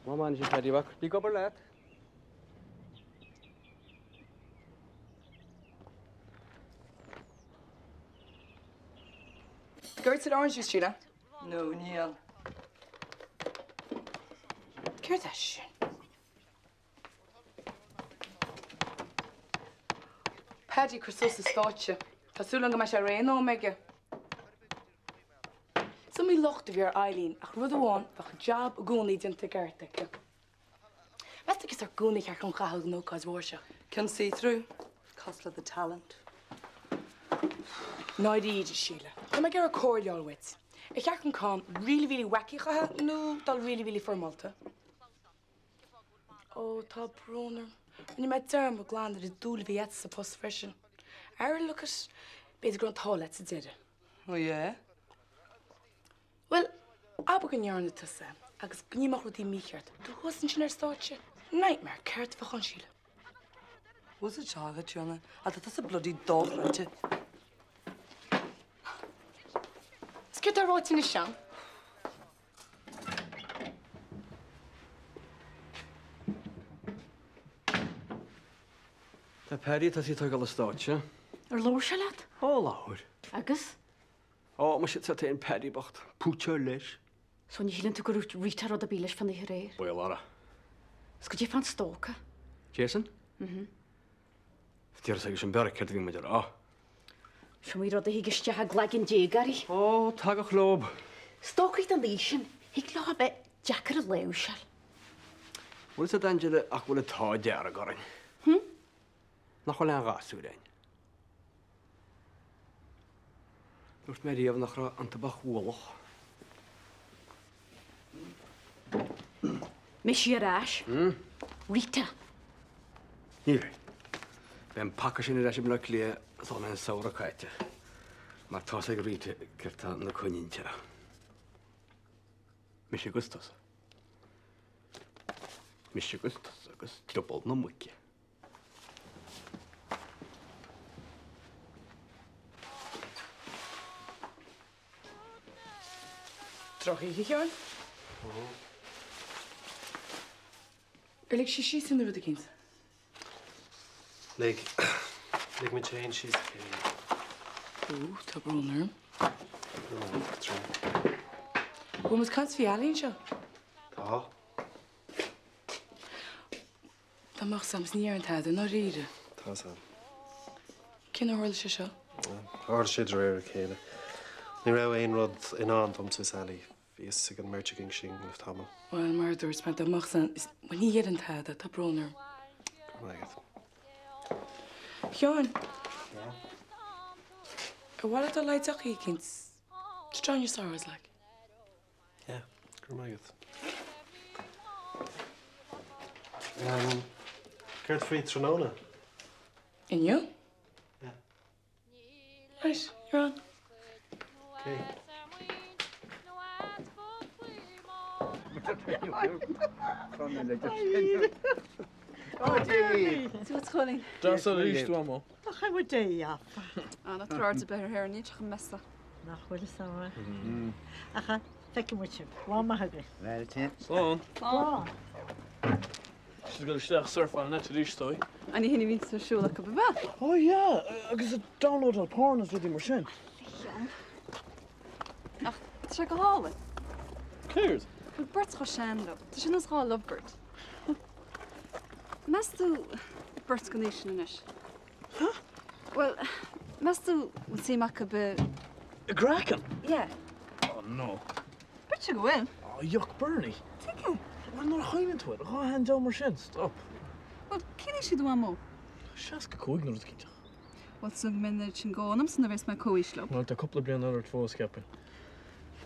[SPEAKER 13] Má man sin chedí bach. Bí gobar leat?
[SPEAKER 11] Gert an orange juice, Sheila?
[SPEAKER 6] No, Neil.
[SPEAKER 11] Ceir sin. Paddy Christos is stáitse. Tásúla go me sé réon ó meige. Sa mí locht a bhíar Eileen ach rud amháin bach jab a gúnaí dinta gartecha. Best agus ar gúnaí ar chun chahal nó cos bhórse. Can see through. Cosla the talent. Náid iad Sheila. Tá me gur a cóirleáil wit. I cear chun cá really wacky chathe nó dal really formalta. Oh, tá brúnar. When you met derm go glan er dúl vi sa post freshen. Look at beidir grant hall at did. Oh yeah. Well, aber gan yarn to say. Agus gníach rudí míart. Du hosin sin stáitse. Nightmare ceart fa gan síle. Was it chaga Jonna? That's a bloody dog rente. Skit a rot in the sham.
[SPEAKER 13] Tá Paddy tá sí tuig le stáitse.
[SPEAKER 5] Ar lór se leat?
[SPEAKER 13] Ó láir.
[SPEAKER 5] Agus?
[SPEAKER 13] Ó, mar si tá an Paddy bacht. Púteir leis.
[SPEAKER 5] So ní hílann tú go rút rítar a bíles fan í réir.
[SPEAKER 13] Bhil ara.
[SPEAKER 5] Sco dí fan stóca?
[SPEAKER 13] Jason? Tíar sa sin bear ceir bhí meidir á.
[SPEAKER 5] Sio mi rod a híigiste ha glagin dégari.
[SPEAKER 13] Ó, tag a chlób.
[SPEAKER 5] Stócaid a lísin, híig lá be Jackar a leusal.
[SPEAKER 13] Bhfuil sa danger ach bhfuil tá dear a gorin. Nach bhfuil an gasú dain. Dúirt mé riamh nach ra an tabach bhualach.
[SPEAKER 5] Mis si arás? Rita.
[SPEAKER 13] Níl. Ben pakka sin a le lia tá an saoire caite. Mar tá ag Rita ceirtá na chuinte. Mis sé gustas. Mis sé gustas agus trobal na muice.
[SPEAKER 11] Trochi gegaan? Lig she in de rudde kind.
[SPEAKER 12] Lig me change she's
[SPEAKER 11] Oeh, tá brúnar. Hoe moet kans fi alín seo?
[SPEAKER 12] Tá.
[SPEAKER 11] Tá mag sams ní an taide nó riide.
[SPEAKER 12] Tá sam.
[SPEAKER 11] Cin hurla se seo?
[SPEAKER 12] Har siad réir chéile. Ní ra ein rod in an tom sa Sally. Bhí sig an merching sin le tamil.
[SPEAKER 11] Well, mar dúirt me amach san is ní an taide tá brúnar. Jean. What are the lights up here, kids? Just join your sorrows, like.
[SPEAKER 12] Yeah, Craoladh. Gert free Trinona.
[SPEAKER 11] And you?
[SPEAKER 12] Yeah.
[SPEAKER 11] Right, you're on.
[SPEAKER 12] Okay.
[SPEAKER 14] What's calling?
[SPEAKER 19] That's a least one more.
[SPEAKER 9] Ach, I would do, yeah.
[SPEAKER 14] Anna throws a better hair and each mess.
[SPEAKER 9] Nach bhfuil sama. Acha, feice muid. Lá maithagah.
[SPEAKER 8] Well, tin.
[SPEAKER 19] Slán.
[SPEAKER 14] Slán.
[SPEAKER 19] She's got a steach surf on net to do stoy.
[SPEAKER 14] And he means to show like a bit.
[SPEAKER 19] Oh yeah, agus a download al porn as with him sin.
[SPEAKER 14] Ach, check a hall.
[SPEAKER 19] Céad?
[SPEAKER 14] Well, Bert's go sean lo. Tá sin gá love Bert. Mes tú Bert's go níos sin inis. Well, mes tú sí mac be...
[SPEAKER 19] A Gracan?
[SPEAKER 14] Yeah.
[SPEAKER 19] Oh, no.
[SPEAKER 14] Bert go in.
[SPEAKER 19] Oh, yuck, Bernie.
[SPEAKER 14] Take it.
[SPEAKER 19] Well, not a chain into it. Go hand down mar sin. Stop.
[SPEAKER 14] Well, cyn si dwa mo?
[SPEAKER 19] Sias go cwig nôr ydych chi.
[SPEAKER 14] Wel, sy'n mynd sy'n gôn am sy'n ddys mae cwyslwp.
[SPEAKER 19] Wel, da couple of blian ar fo skapin.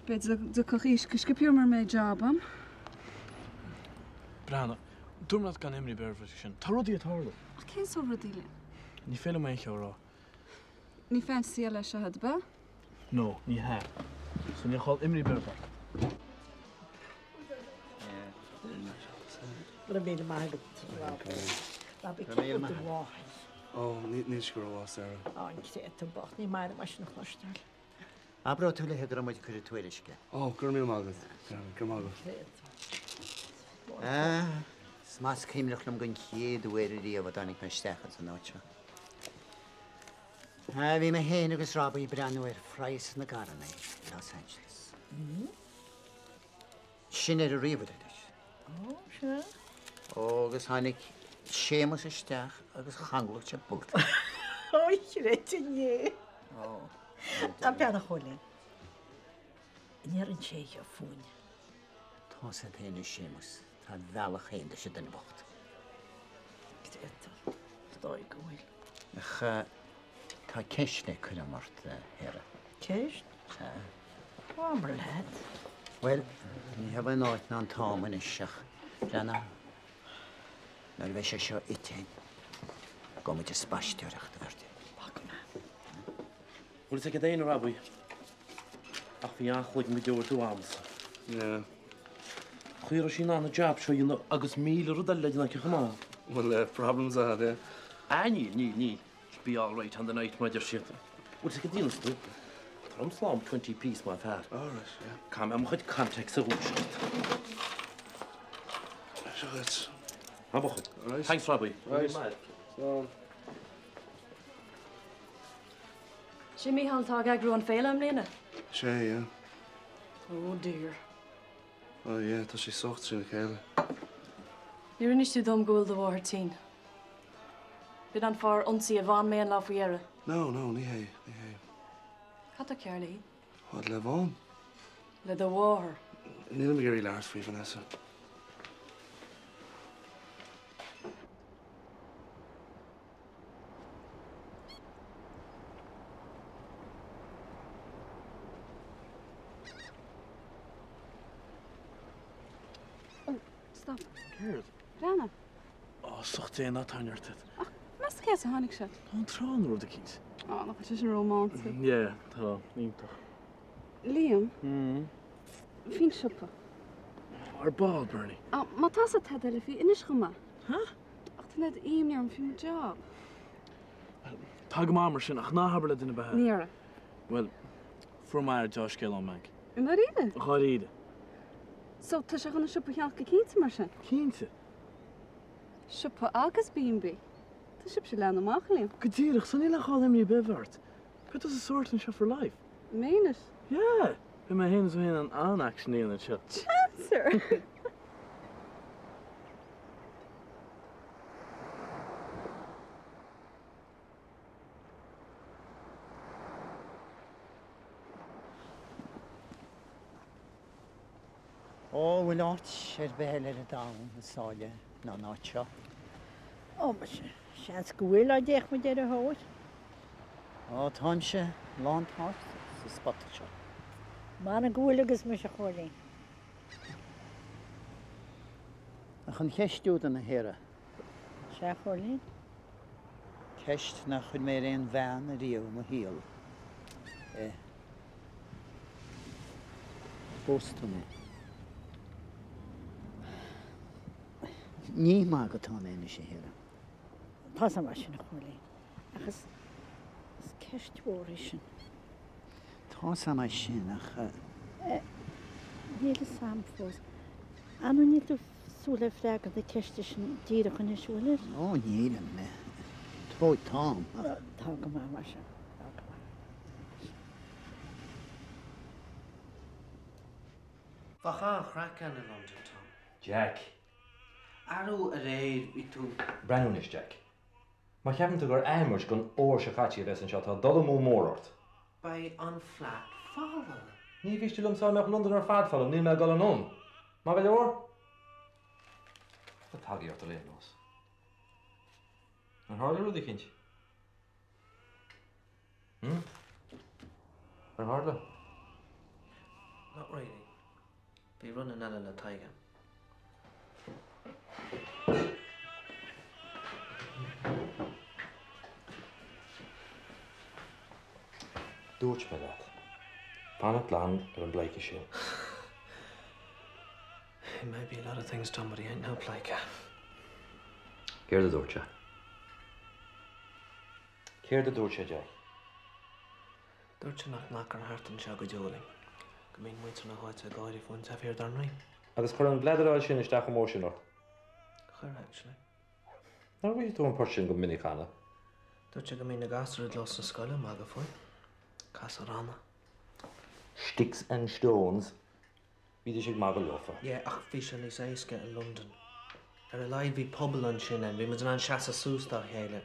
[SPEAKER 14] Beth dy cochis gysgapur mar me job am?
[SPEAKER 19] Brana, dwi'n nad gan emri berfys sy'n. Ta rodi at harlo.
[SPEAKER 14] Cyn so rydyle?
[SPEAKER 19] Ni ffeil am eich awr o.
[SPEAKER 14] Ni fancy ala siahad ba?
[SPEAKER 19] No, ni ha. So ni chol emri berfys.
[SPEAKER 8] But I'm being mad. That'd be cool to walk.
[SPEAKER 3] Oh, níos go bhá Sarah.
[SPEAKER 8] Oh, I'm saying to walk. Ní mai am sin nach nostal.
[SPEAKER 17] Abra tú le hegur muid chuir tuairisce.
[SPEAKER 3] Oh, gur mí mágad. Gur mágad.
[SPEAKER 17] Smas céimnach lom gon chéad uair a danig me stechad an áitse. Bhí me héin agus rábaí breanúir frais na Garana, Los Angeles. Sin a riomhad idir.
[SPEAKER 8] Oh, sure.
[SPEAKER 17] Agus hánig sémas isteach agus changlacht se bút.
[SPEAKER 8] Oh, you're a Oh. I'm bean a cholin. Níor an sé a fún.
[SPEAKER 17] Tá sé héine sémas. Tá bhealach héinde se den bocht.
[SPEAKER 8] Gréta. Stoi gohfuil.
[SPEAKER 17] Tá ceisne chuna mart hera.
[SPEAKER 8] Ceist? Oh, mar lad.
[SPEAKER 17] Well, ní heb an áit ná an táman isteach. Rana. Nar bheith sé seo itéin. Gomid a spaisteoireachta bhirte.
[SPEAKER 1] Bhfuil sé go déanú rabú. Ach bhí achluig mi dúir tú ams. Chuir sin an na job seo dhéanú agus míle rudal le dhéanú chumá.
[SPEAKER 3] Well, problems I had, yeah.
[SPEAKER 1] Ní. Be all right on the night, my dear shit. Bhfuil sé go déanú tú. Trom slám 20 piece má fear.
[SPEAKER 3] All right, yeah.
[SPEAKER 1] Cam am chuid context a rúisiid.
[SPEAKER 3] Sure, it's...
[SPEAKER 1] Abachid.
[SPEAKER 3] All right.
[SPEAKER 1] Thanks, Rabbi.
[SPEAKER 3] Right. So...
[SPEAKER 5] Jimmy halltá agrú an féile am léna?
[SPEAKER 3] Sé, yeah.
[SPEAKER 5] Oh dear.
[SPEAKER 3] Oh, yeah, tá sé socht sin chéile.
[SPEAKER 5] Ní rinne tú dom gúil do bhhar tí. Bid an far onsaí a bhain mé an láfuéire.
[SPEAKER 3] No, ní hé.
[SPEAKER 5] Cad a cearlaí?
[SPEAKER 3] What, le bháin?
[SPEAKER 5] Le do bhhar.
[SPEAKER 3] Níl me géirí leart faoi, Vanessa.
[SPEAKER 14] Stop.
[SPEAKER 19] Céad?
[SPEAKER 14] Rana.
[SPEAKER 19] Oh, sucht é na taineartid.
[SPEAKER 14] Mes cés a hánig se?
[SPEAKER 19] Tá trán rud a cís.
[SPEAKER 14] Oh, nach is een romantic.
[SPEAKER 19] Yeah, tá, níntach.
[SPEAKER 14] Liam? Fin sipa.
[SPEAKER 19] Ar ball, Bernie.
[SPEAKER 14] Ma tas a tedel fi inis goma. Huh? Ach, ty net eamni am fi my job.
[SPEAKER 19] Tá go mámar sin ach náhabar le duna bethe.
[SPEAKER 14] Níra.
[SPEAKER 19] Well, for mar Josh Gill on mank.
[SPEAKER 14] Yn ar ide?
[SPEAKER 19] Chá ide.
[SPEAKER 14] So, ta se gana sipa hialca cínta mar sin?
[SPEAKER 19] Cínta?
[SPEAKER 14] Sipa agus B&B. Ta sip se leanna mach, Liam.
[SPEAKER 19] Godíirech, san ile cháil imní bevart. Put us a sort and shot for life.
[SPEAKER 14] Mean it?
[SPEAKER 19] Yeah. Be my hands were an action in the shot.
[SPEAKER 14] Chancer.
[SPEAKER 8] Oh, bhfuil áit sé bheile a dáin na sáile ná náit seo. Oh, mas seans go bhfuil a déich mu déir a háir. Ó, táim se lántáit sa spotta seo. Má na gúil agus mu a chóirlín. A chun cheistúd an na héire. Se chóirlín? Ceist na chun mé réon bhean a riamh mo híal. Bósta mé. Ní má go tá éine sé héire. Tá sam mar sin na chóirlín. Agus is ceistúirí sin. Tá sam mar sin ach...
[SPEAKER 20] Níl sam fós. Anú ní tú súla freaga de ceiste sin díra chun is súlir?
[SPEAKER 8] Ó, nílan me. Tó tám.
[SPEAKER 20] Tá go má mar sin.
[SPEAKER 21] Facha chrackan in London, Tom.
[SPEAKER 15] Jack.
[SPEAKER 21] Arrow a raid we two.
[SPEAKER 15] Brennún is Jack. Maar je hebt natuurlijk emmers gon oorse gatje resten shot had dat hem moorort.
[SPEAKER 21] By on flat follow.
[SPEAKER 15] Niet wist je om zo naar Londen naar vaart vallen, niet meer gaan on. Maar wel hoor. Dat had je op de leven was. En harder die kindje. En harder.
[SPEAKER 21] Not really. Be running out of the tiger.
[SPEAKER 15] Doortje met dat. Van het land een blijke shit.
[SPEAKER 21] It may be a lot of things, Tom, but he ain't no plica.
[SPEAKER 15] Keer de doortje. Keer de doortje, Jack.
[SPEAKER 21] Doortje knock her heart and shag a joling. Come in, wait till I hide to guide if one's have here done right.
[SPEAKER 15] Agus chuir an bladder all sin isteach go mór sin nach.
[SPEAKER 21] Chur actually.
[SPEAKER 15] Ná bhí tú an porsin go minic anna.
[SPEAKER 21] Doortje go in the gasser glas na scoile maga foin. Casarana.
[SPEAKER 15] Sticks and stones. Bhí de sig mag go lofa.
[SPEAKER 21] Yeah, ach fish and his ice get in London. A live vi pobl an sin and vi was an shasa sústa héile.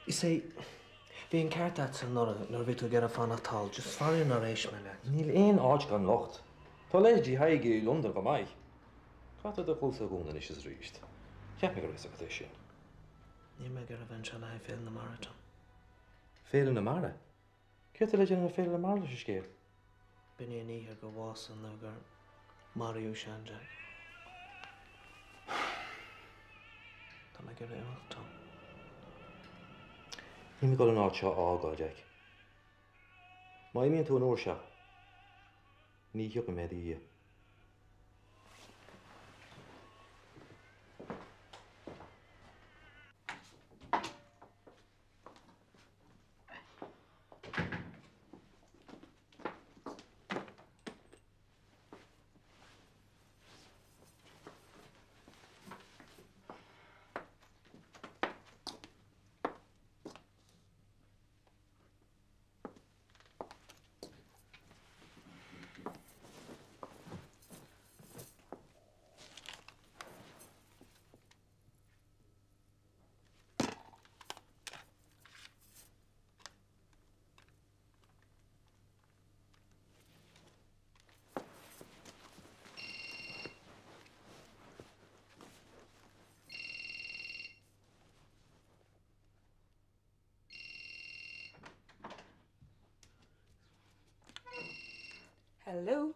[SPEAKER 21] You say, vi an cartat san nor vi to get a fan at all, just far in our ish man.
[SPEAKER 15] Níl éon áit gan locht. Tá leis dí haige í London go mai. Cata do chulsa gúna is is ríist. Ceap me go réis a sin.
[SPEAKER 21] Ní me gur a bhain se na féil na marathon.
[SPEAKER 15] Féil na mara? Ceirta le na féil na mara se scéir?
[SPEAKER 21] Bini an íhir go bhásan na gur Mario sean Jack. Tá me gur éach Tom.
[SPEAKER 15] Ní me go an áit seo ágá, Jack. Má imíonn tú an óir seo. Ní hiop me í.
[SPEAKER 11] Hello?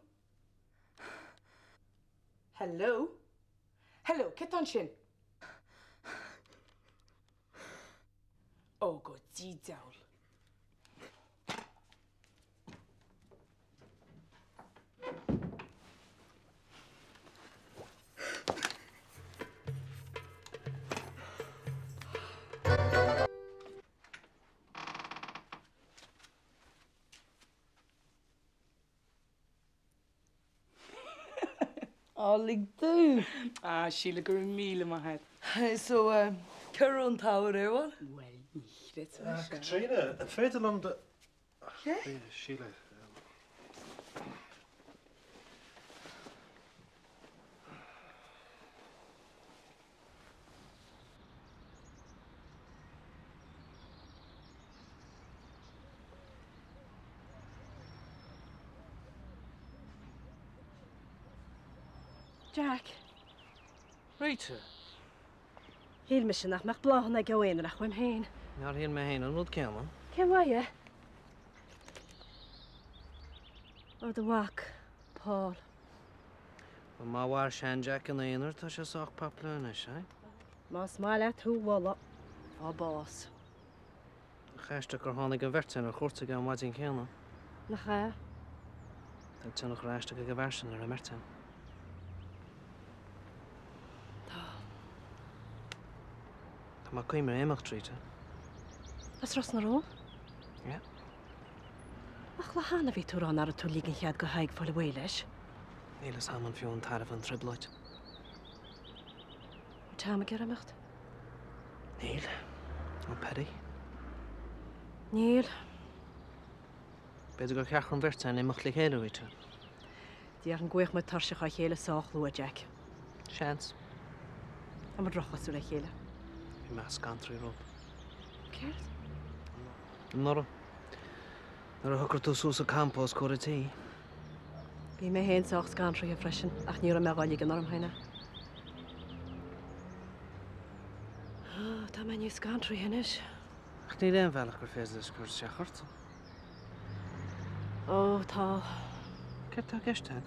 [SPEAKER 11] Hello? Hello, get on shin. Oh, go dí dawl.
[SPEAKER 22] Lig du.
[SPEAKER 11] Sheila gur míle má head.
[SPEAKER 22] So, Carol Tower, what?
[SPEAKER 11] Well, nicht.
[SPEAKER 12] Katrina, a féidir an de... Sheila.
[SPEAKER 5] Jack.
[SPEAKER 21] Rita.
[SPEAKER 5] Híl me sin nach meach blahanna go éanaar ach bhaim héin.
[SPEAKER 21] Nar híon me héin an rud ceanna.
[SPEAKER 5] Cén bhaie? Ó do bhac, Paul.
[SPEAKER 21] Má bhhair sean Jack an éanaar tá sé soach papla is, eh?
[SPEAKER 5] Más máile tú bhla á bás.
[SPEAKER 21] Cheiste gur tháinig an bhirtain ar chuirta an bhaidín ceanna.
[SPEAKER 5] Na cha?
[SPEAKER 21] Tá tunach ráiste go bhharsan ar a mertain. Tá má cuimar éimeach tríte.
[SPEAKER 5] Is ras na ró?
[SPEAKER 21] Ja.
[SPEAKER 5] Ach le hána bhí tú rán ar a tú lígan chead go haig fáil bhfuil leis.
[SPEAKER 21] Nílas haman fiú an tairh an triblaid.
[SPEAKER 5] Tá me gur amacht?
[SPEAKER 21] Níl. Ó Paddy.
[SPEAKER 5] Níl.
[SPEAKER 21] Beidir gur ceach an bhirtain éimeach le chéile uite.
[SPEAKER 5] Dí ar an gcuich me tarseach a chéile sách lua, Jack.
[SPEAKER 21] Chance.
[SPEAKER 5] Am a drochasú le chéile.
[SPEAKER 21] Bhí meas gantrí rob.
[SPEAKER 5] Céirt?
[SPEAKER 21] Nora. Nar a thugur tú sús a campos córa tí.
[SPEAKER 5] Bhí mé héon sách gantrí a freisin, ach níor a meáil gan orm haine. Tá me níos gantrí hinis.
[SPEAKER 21] Ach ní réon bhealach gur fés is gur seachart.
[SPEAKER 5] Ó, tá.
[SPEAKER 21] Ceir tá geistead?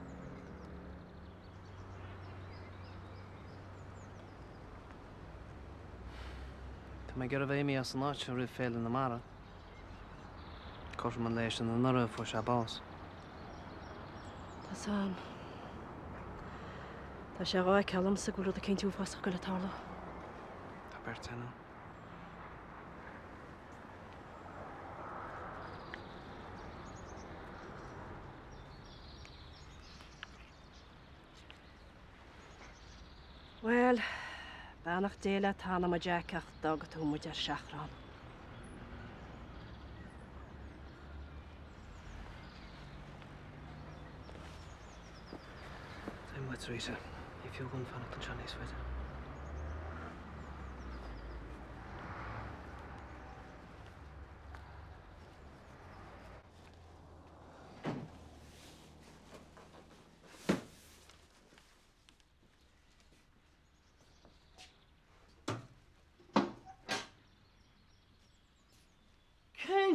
[SPEAKER 21] Tá mé gur a bhéimi as an áit a rih féile na mara. Cos man leis an nora fu se bás.
[SPEAKER 5] Tá sam. Tá sé rá celam sa gúla a cén tú fásach go le tála.
[SPEAKER 21] Tá bertainna.
[SPEAKER 5] Well, bánach déile tána ma Jackach dag tú muid ar seachrán.
[SPEAKER 21] Tá muid Sraith. Í fiú gon fannacht an seanéis fuide.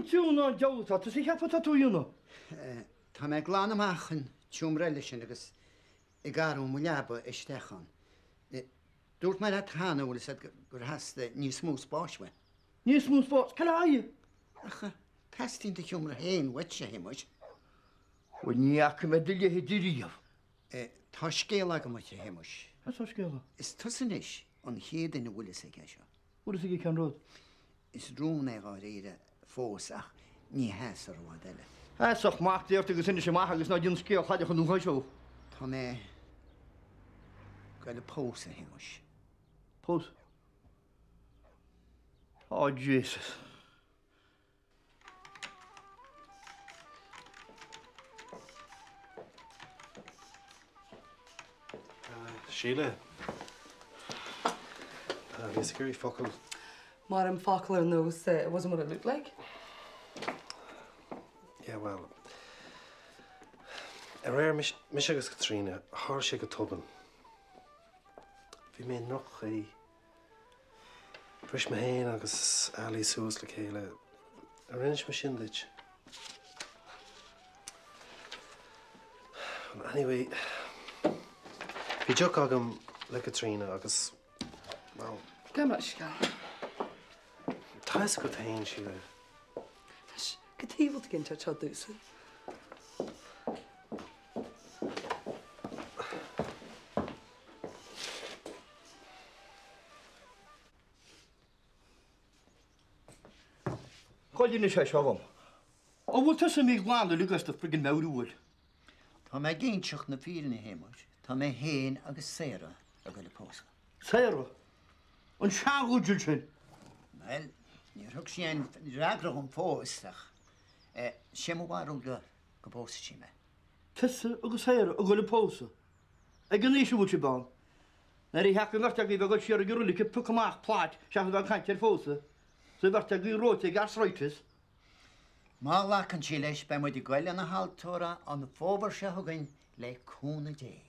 [SPEAKER 8] Tún an deúta, tá sé cheappa tú dúna.
[SPEAKER 17] Tá mé glán amachchan túmreile sin agus I garú mu leaba istechan. Dúirt mar a tána bhfuil sa gur hasasta níos smús báisme.
[SPEAKER 8] Níos smús bás, ce áie?
[SPEAKER 17] Acha, testínta túmra héin wet sé himmuid.
[SPEAKER 8] Bhfuil níach me duile hidíríomh.
[SPEAKER 17] Tá scéala go muid himmuis.
[SPEAKER 8] Tá scéala?
[SPEAKER 17] Is tusanis an chéad in bhfuil sa geisio.
[SPEAKER 8] Bhfuil sa gan ród?
[SPEAKER 17] Is rúna á réire fós ach ní heas ar bhá eile.
[SPEAKER 8] Heasach mácht déirta agus inna sé maith agus ná dún scéal chaideach an núchaisio.
[SPEAKER 17] Tá mé gaile pósa himmuis.
[SPEAKER 8] Pós? Oh, Jesus.
[SPEAKER 12] Sheila. Is scary focal.
[SPEAKER 22] Maar I'm focal in those, it wasn't what it looked like.
[SPEAKER 12] Yeah, well. A rare Michigas Katrina, Harshik a Tubin. Vi mé noch Frish me hain agus Ali Suas le chéile. A rinch me sinlich. Well, anyway, vi juk agam le Katrina agus, well...
[SPEAKER 22] Come on, Shka.
[SPEAKER 12] Tais go hain, Sheila.
[SPEAKER 22] Catífalt ginn te dúsa.
[SPEAKER 8] Choilína sé seagam. Ó bhfuil tusa mí gláánda lugas do frigin meúil.
[SPEAKER 17] Tá mé géintseach na fína héimeid. Tá mé héin agus séra a go le pósa.
[SPEAKER 8] Séra? An seaúil sin?
[SPEAKER 17] Well, ní thug sin ragra an fóisteach. Sé bhharú go pósa sí me.
[SPEAKER 8] Tusa agus séra a go le pósa. Ag an níos bhúil sé bán. Na í heach an nachteag í bheith siar a gurúla ce pucamach pláid seach an caiintear fósa. So bhart a gú róte gar Sraithis.
[SPEAKER 17] Má lech an sí leis be muid I gcuile na haltóra an fóbar se thugain le cúna dé.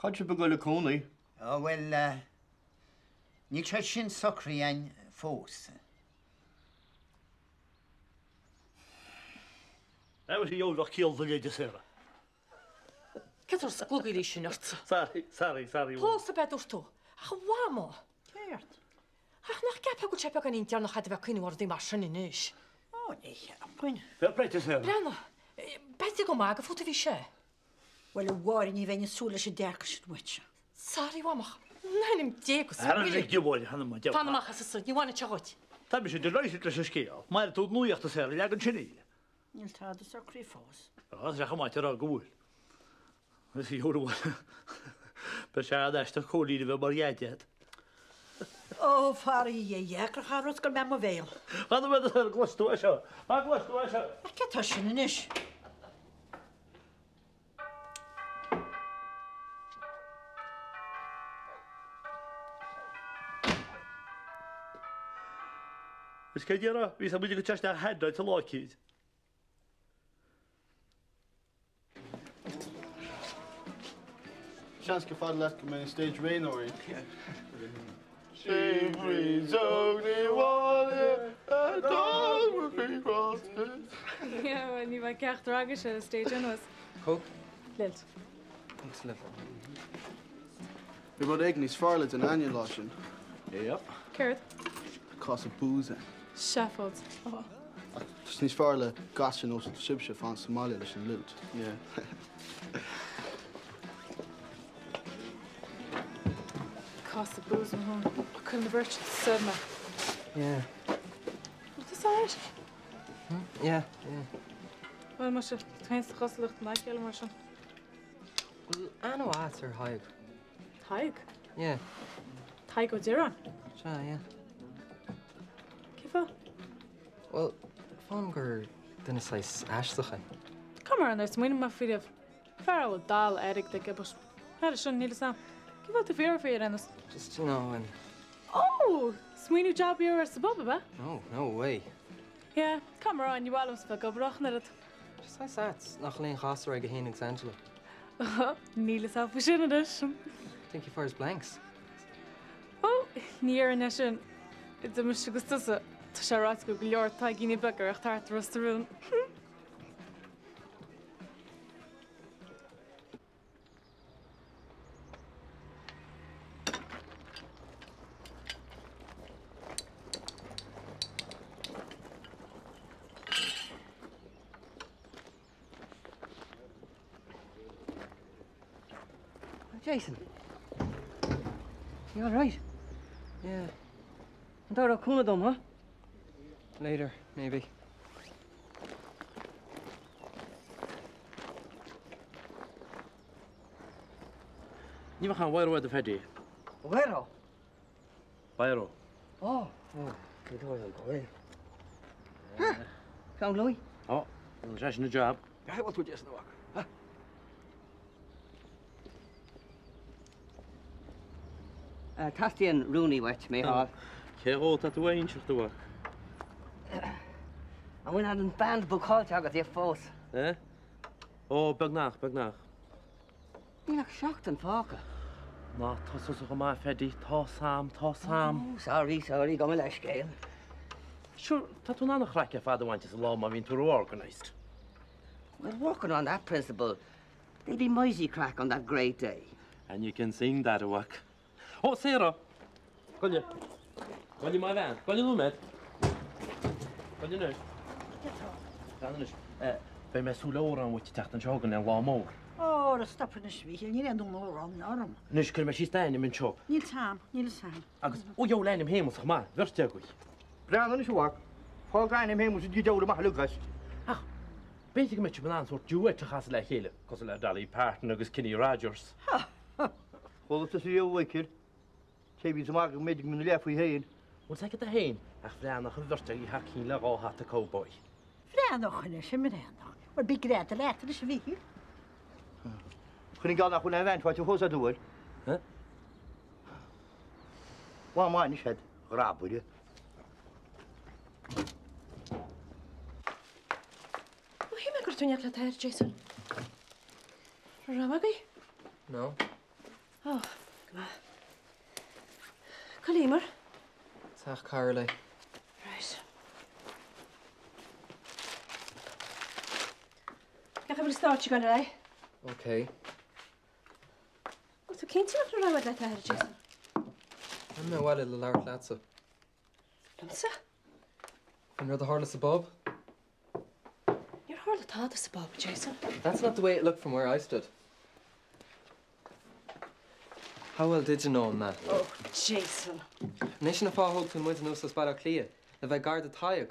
[SPEAKER 8] Chaid se be go le cúnaí?
[SPEAKER 17] Bhfuil ní sé sin socraíon fós.
[SPEAKER 7] Was he old killed the lady Sarah?
[SPEAKER 9] Ketor sa glugili sinart.
[SPEAKER 7] Sorry.
[SPEAKER 9] Pulsa bedurtu. Ach wamo.
[SPEAKER 22] Céirt.
[SPEAKER 9] Ach nach gap go chepa gan intiar nach hade vakini war di marsin inis.
[SPEAKER 22] Oh, nee, appoin.
[SPEAKER 7] Fel breit Sarah.
[SPEAKER 9] Brenna. Beti go maga futa vi sé.
[SPEAKER 22] Wel, y war ni fe'n sŵl eisiau derg sydd wytio.
[SPEAKER 9] Sorry wamach. Nanim degos.
[SPEAKER 7] Aran rigi bol hanna ma.
[SPEAKER 9] Fan ma khasas ni wana chagot.
[SPEAKER 7] Ta bish de lois le skeal. Maar tot nu yacht Sarah lagan chini.
[SPEAKER 22] Ni'n tad ys o'r crifos.
[SPEAKER 7] Ras ja ma tera gul. Is hi hoor wat. Beshaad as te kholi de bariatet.
[SPEAKER 22] O, fari ie, grach aros gael mem o feil.
[SPEAKER 7] Hadden we dat gwastu asha. Ma gwastu asha.
[SPEAKER 22] Ac eto sy'n yn ish.
[SPEAKER 7] Skedjera, vi sa bwydig o test ar hedra til lokid.
[SPEAKER 2] Chans gefad let go mewn stage rain o'r She breathes only water, a dog will be frosted.
[SPEAKER 11] Ja, ni var cecht agus a stage was.
[SPEAKER 4] Coke?
[SPEAKER 11] Lilt.
[SPEAKER 4] Thanks, Liv.
[SPEAKER 2] We brought egg nís farlet an anion lotion.
[SPEAKER 7] Yep.
[SPEAKER 11] Ceird?
[SPEAKER 2] Cost of booze.
[SPEAKER 11] Sheffield. Oh.
[SPEAKER 2] Just nís farle gasin os sibse fan Somalia leis an lilt. Yeah.
[SPEAKER 11] Cost of booze and home. I couldn't avert Samhna.
[SPEAKER 4] Yeah.
[SPEAKER 11] What is that?
[SPEAKER 4] Yeah.
[SPEAKER 11] Well, must have twins the cost lucht na gel must.
[SPEAKER 4] Well, I know that's her hike.
[SPEAKER 11] Hike?
[SPEAKER 4] Yeah.
[SPEAKER 11] Hike o Diran.
[SPEAKER 4] Sure, yeah.
[SPEAKER 11] Kifa?
[SPEAKER 4] Well, fun gur didn't say ashlach.
[SPEAKER 11] Come on, there's winning my feet of Farrell Dal Eric the Gibbos. Had a shun Nielsen. Give out the fear for you, Dennis.
[SPEAKER 4] Just, you know, and...
[SPEAKER 11] Oh! Sweeney job you're a sababa?
[SPEAKER 4] No way.
[SPEAKER 11] Yeah, come on, you always fuck up rochnet.
[SPEAKER 4] Just like that, nach alleen gaster I gehin Angela.
[SPEAKER 11] Niels af verschinnen dus.
[SPEAKER 4] Thank you for his blanks.
[SPEAKER 11] Oh, near a nation. It's a mishigustusa. Tasharat go glor tagini bucker, tart restaurant.
[SPEAKER 6] Jason, you all right?
[SPEAKER 4] Yeah.
[SPEAKER 6] And they're all them, huh?
[SPEAKER 4] Later, maybe.
[SPEAKER 1] Ní gaan wairo de fedi.
[SPEAKER 6] Wairo?
[SPEAKER 1] Wairo.
[SPEAKER 6] Oh, good oil. Come, Louis.
[SPEAKER 1] Oh, just a job.
[SPEAKER 13] Ja, wat doet je nou?
[SPEAKER 6] Tastian Rooney wet me hall.
[SPEAKER 1] Chéad at wain siach do.
[SPEAKER 6] And when had an band book halt agad the fós.
[SPEAKER 1] Eh? Oh, begnach.
[SPEAKER 6] Ni nach shocked and fáca.
[SPEAKER 1] Na, tá so go má fedi, tá sam.
[SPEAKER 6] Oh, sorry, go me leis scale.
[SPEAKER 1] Sure, tá tú ná nach race fada wantis a law ma vín tú organised.
[SPEAKER 6] We're working on that principle. They'd be mighty crack on that great day.
[SPEAKER 1] And you can sing that a work. Oh, Sarah. Colje my van. Colje nu met. Colje nu. Dan is bij mij zo low aan wat je tacht en joggen en law more.
[SPEAKER 22] Oh, dat stappen is wie. Nie en doen oor aan arm.
[SPEAKER 1] Nus kun je staan in mijn shop.
[SPEAKER 22] Niet saam.
[SPEAKER 1] Agus o jou lijn hem hemel zeg maar. Wirst jy goed.
[SPEAKER 8] Braan is wak. Vol gaan hem moet jy jou maar lukas.
[SPEAKER 1] Ach. Weet je met je banaan soort duet te gaan le hele. Kosela Dali Parton agus Kenny Rogers.
[SPEAKER 8] Hol het tussen jou weker. Tjie ze maken met mijn lef voor heen.
[SPEAKER 1] Wat zeg je daarheen? Ach, vrij nog een worst die hak hier al had de cowboy.
[SPEAKER 22] Vrij nog een is met nog. Wat ben je te laten is wie?
[SPEAKER 8] Kun ik al naar een event wat je hoort doen?
[SPEAKER 1] Huh?
[SPEAKER 8] Wat man is het? Graag je.
[SPEAKER 5] Hoe heb ik er toen je klaar, Jason? Ramagi?
[SPEAKER 4] No.
[SPEAKER 5] Oh, kom maar. Kalimer?
[SPEAKER 4] Zag Caroline.
[SPEAKER 5] Right. Ga even startje gaan rijden.
[SPEAKER 4] Okay.
[SPEAKER 5] Wat kind je nog naar wat laten Jason?
[SPEAKER 4] I'm no well the lark latsa.
[SPEAKER 5] Lamsa?
[SPEAKER 4] And you're the harless above?
[SPEAKER 5] You're hardly taught us about Jason.
[SPEAKER 4] That's not the way it looked from where I stood. How well did you know him, man?
[SPEAKER 5] Oh, Jason.
[SPEAKER 4] Nishin fa hold to muid no so spara clear. The vai guard the tayuk.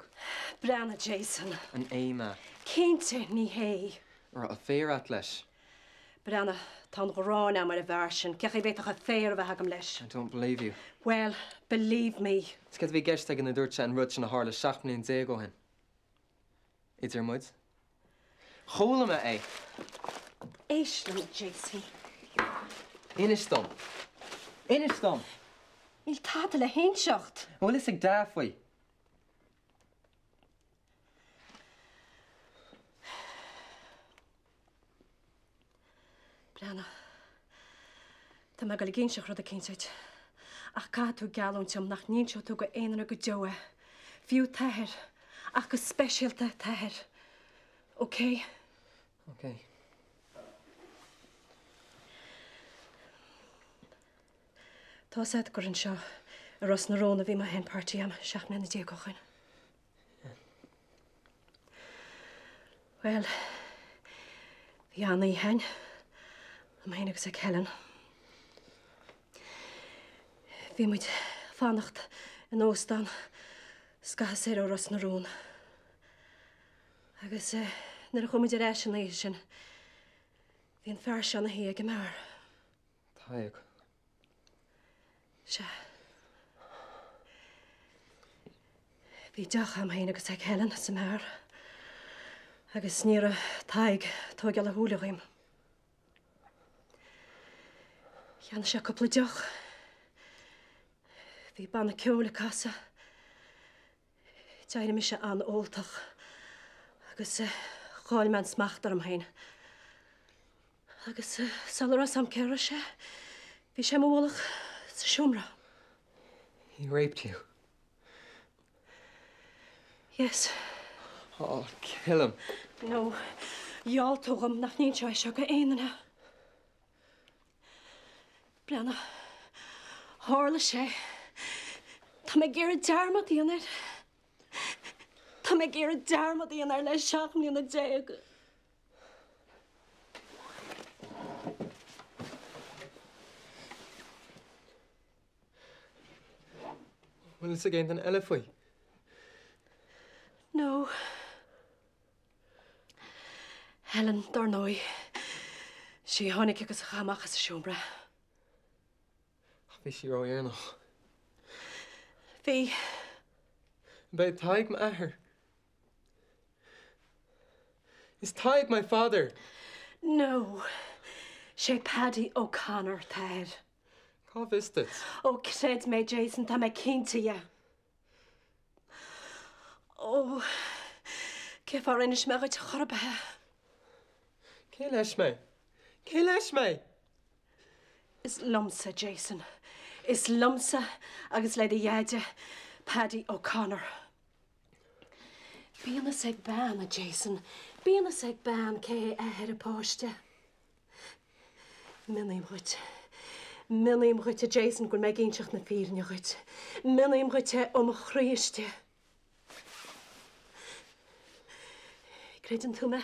[SPEAKER 5] Brana Jason.
[SPEAKER 4] An Ama.
[SPEAKER 5] Kinte ni hey.
[SPEAKER 4] Or a fair atlesh.
[SPEAKER 5] Brana tan gorona mar a version. Kech I bet a fair of a hagam lesh.
[SPEAKER 4] I don't believe you.
[SPEAKER 5] Well, believe me.
[SPEAKER 4] It's get vi geshtag in the dirt and rutch in a harle shachmin in zego hen. It's your muds. Cholema eh.
[SPEAKER 5] Eishlem Jason.
[SPEAKER 4] Inistom.
[SPEAKER 5] Il tatele henschacht.
[SPEAKER 4] Well, is ik daar for you?
[SPEAKER 5] Brianna, tá me go gén seach rud a céint. Ach cá tú galún team nach níon seo tú go éanaar go deoa. Fiú taithir, ach go speisialta taithir. OK?
[SPEAKER 4] OK.
[SPEAKER 5] Tá said gur an seo a Ros na Róna bhí mar hen pártaí am seachna na déagóchain. Well, bhí anna í hain, am hain agus ag Helen. Bhí muid fannacht in óstan scas sé ó Ros na Rón. Agus nar a chuid ar éis an éis sin, bhí an fear seanna hí ag mar.
[SPEAKER 4] Taig.
[SPEAKER 5] Se. Bhí deach am hain agus ag Helen sa mar. Agus níor a taig tó geall a húlaghim. Cheanna sé cúpla deach. Bhí banna ceola casa. Deir mi sé an óltach. Agus cháil mewn smachtar am hain. Agus salar am ceara sé. Bhí sé mólach sa siomra.
[SPEAKER 4] He raped you?
[SPEAKER 5] Yes.
[SPEAKER 4] Oh, kill him.
[SPEAKER 5] No, y'all tógam nach níon seo seo go éanana. Brianna, hála sé. Tá me gur a dearmad íonar. Tá me gur a dearmad íonar le seach mlíonna déag.
[SPEAKER 4] Will it's again an elephant?
[SPEAKER 5] No. Helen Darnoy. She honnig agus chamach as a siomra.
[SPEAKER 4] Bhí sí roi noch.
[SPEAKER 5] Bhí.
[SPEAKER 4] Bei taig ma ahar. Is taig my father?
[SPEAKER 5] No. She Paddy O'Connor tair.
[SPEAKER 4] Cá vistit?
[SPEAKER 5] Oh, cred me, Jason, tá me cínta ya. Oh, céf ar inis me go te chorbathe.
[SPEAKER 4] Cé leis me? Cé leis me?
[SPEAKER 5] Is lumsa, Jason. Is lumsa agus le dhéide Paddy O'Connor. Bíanna ag banna, Jason. Bíanna ag ban cé a páiste. Minnim chuite Jason gur me géintseach na fíne chuite. Minnim chuite a chríiste. Credan tú me?